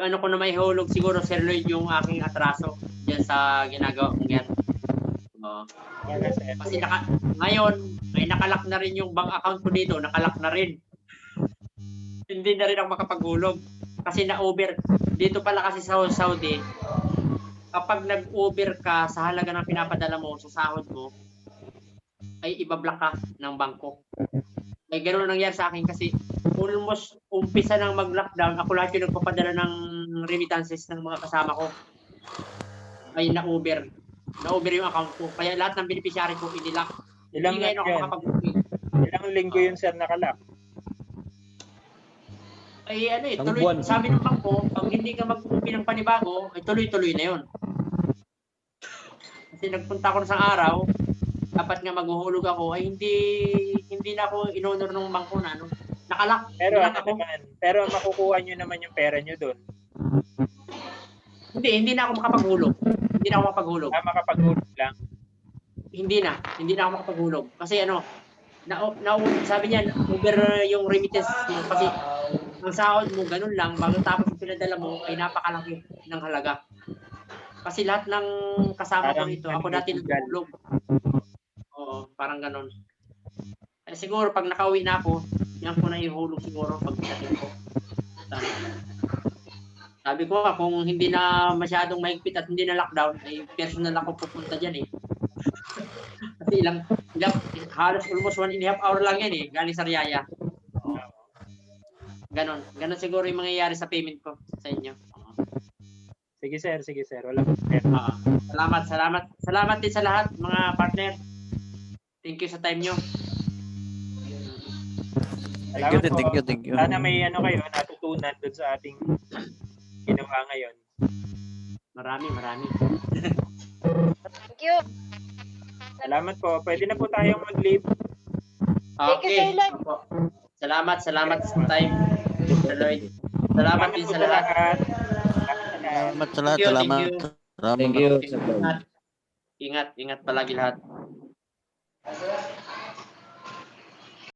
ko na may hulog siguro, Sir Lloyd, yung aking atraso dyan sa ginagawa kong yan. Kasi ngayon, may nakalak na rin yung bank account ko dito, nakalak na rin. Hindi na rin ako makapaghulog. Kasi na-over. Dito pala kasi sa Saudi, kapag nag-over ka sa halaga ng pinapadala mo sa sahod mo, ay ibablock ka ng bangko. Ay ganoon nangyari sa akin kasi almost umpisa nang mag-lockdown, ako lahat yung nagpapadala ng remittances ng mga kasama ko. Ay na-over. Na-over yung account ko. Kaya lahat ng beneficiary ko inilock. Ilang linggo yun, sir, nakalak? Ay tuloy. Sabi ng bangko, pag hindi ka mag-upi ng panibago, ay tuloy-tuloy na yun. Kasi nagpunta ako sa araw, dapat nga maghuhulog ako, ay hindi na ako in-honor ng bangko na nakalak. Pero makukuha nyo naman yung pera nyo doon. Hindi na ako makapaghulog. Hindi na ako makapaghulog. Makapaghulog lang? Hindi na ako makapaghulog. Kasi sabi niya, over yung remittance mo kasi ang sahod mo, ganun lang, bago tapos yung pinadala mo, ay napakalaki ng halaga. Kasi lahat ng kasama ko Parang nito, ako dati nagtulog. Oo, parang ganun. Eh, siguro, pag nakauwi na ako, yan ko na ihulog siguro pag pinatin ko. Sabi ko kung hindi na masyadong mahigpit at hindi na lockdown, ay personal ako pupunta dyan eh. Kasi halos almost 1.5 hour lang yan eh, galing sa Riyaya. Ganon siguro yung mangyayari sa payment ko sa inyo. Sige sir, wala problema. Salamat din sa lahat mga partner. Thank you sa time nyo. Thank you. Sana may kayo natutunan doon sa ating ginawa ngayon. Marami. Thank you. Salamat po. Pwede na po tayong mag-leave. Okay. Salamat sa time. Lloyd. Salamat din sa lahat. Salamat. Thank you. Ingat palagi lahat.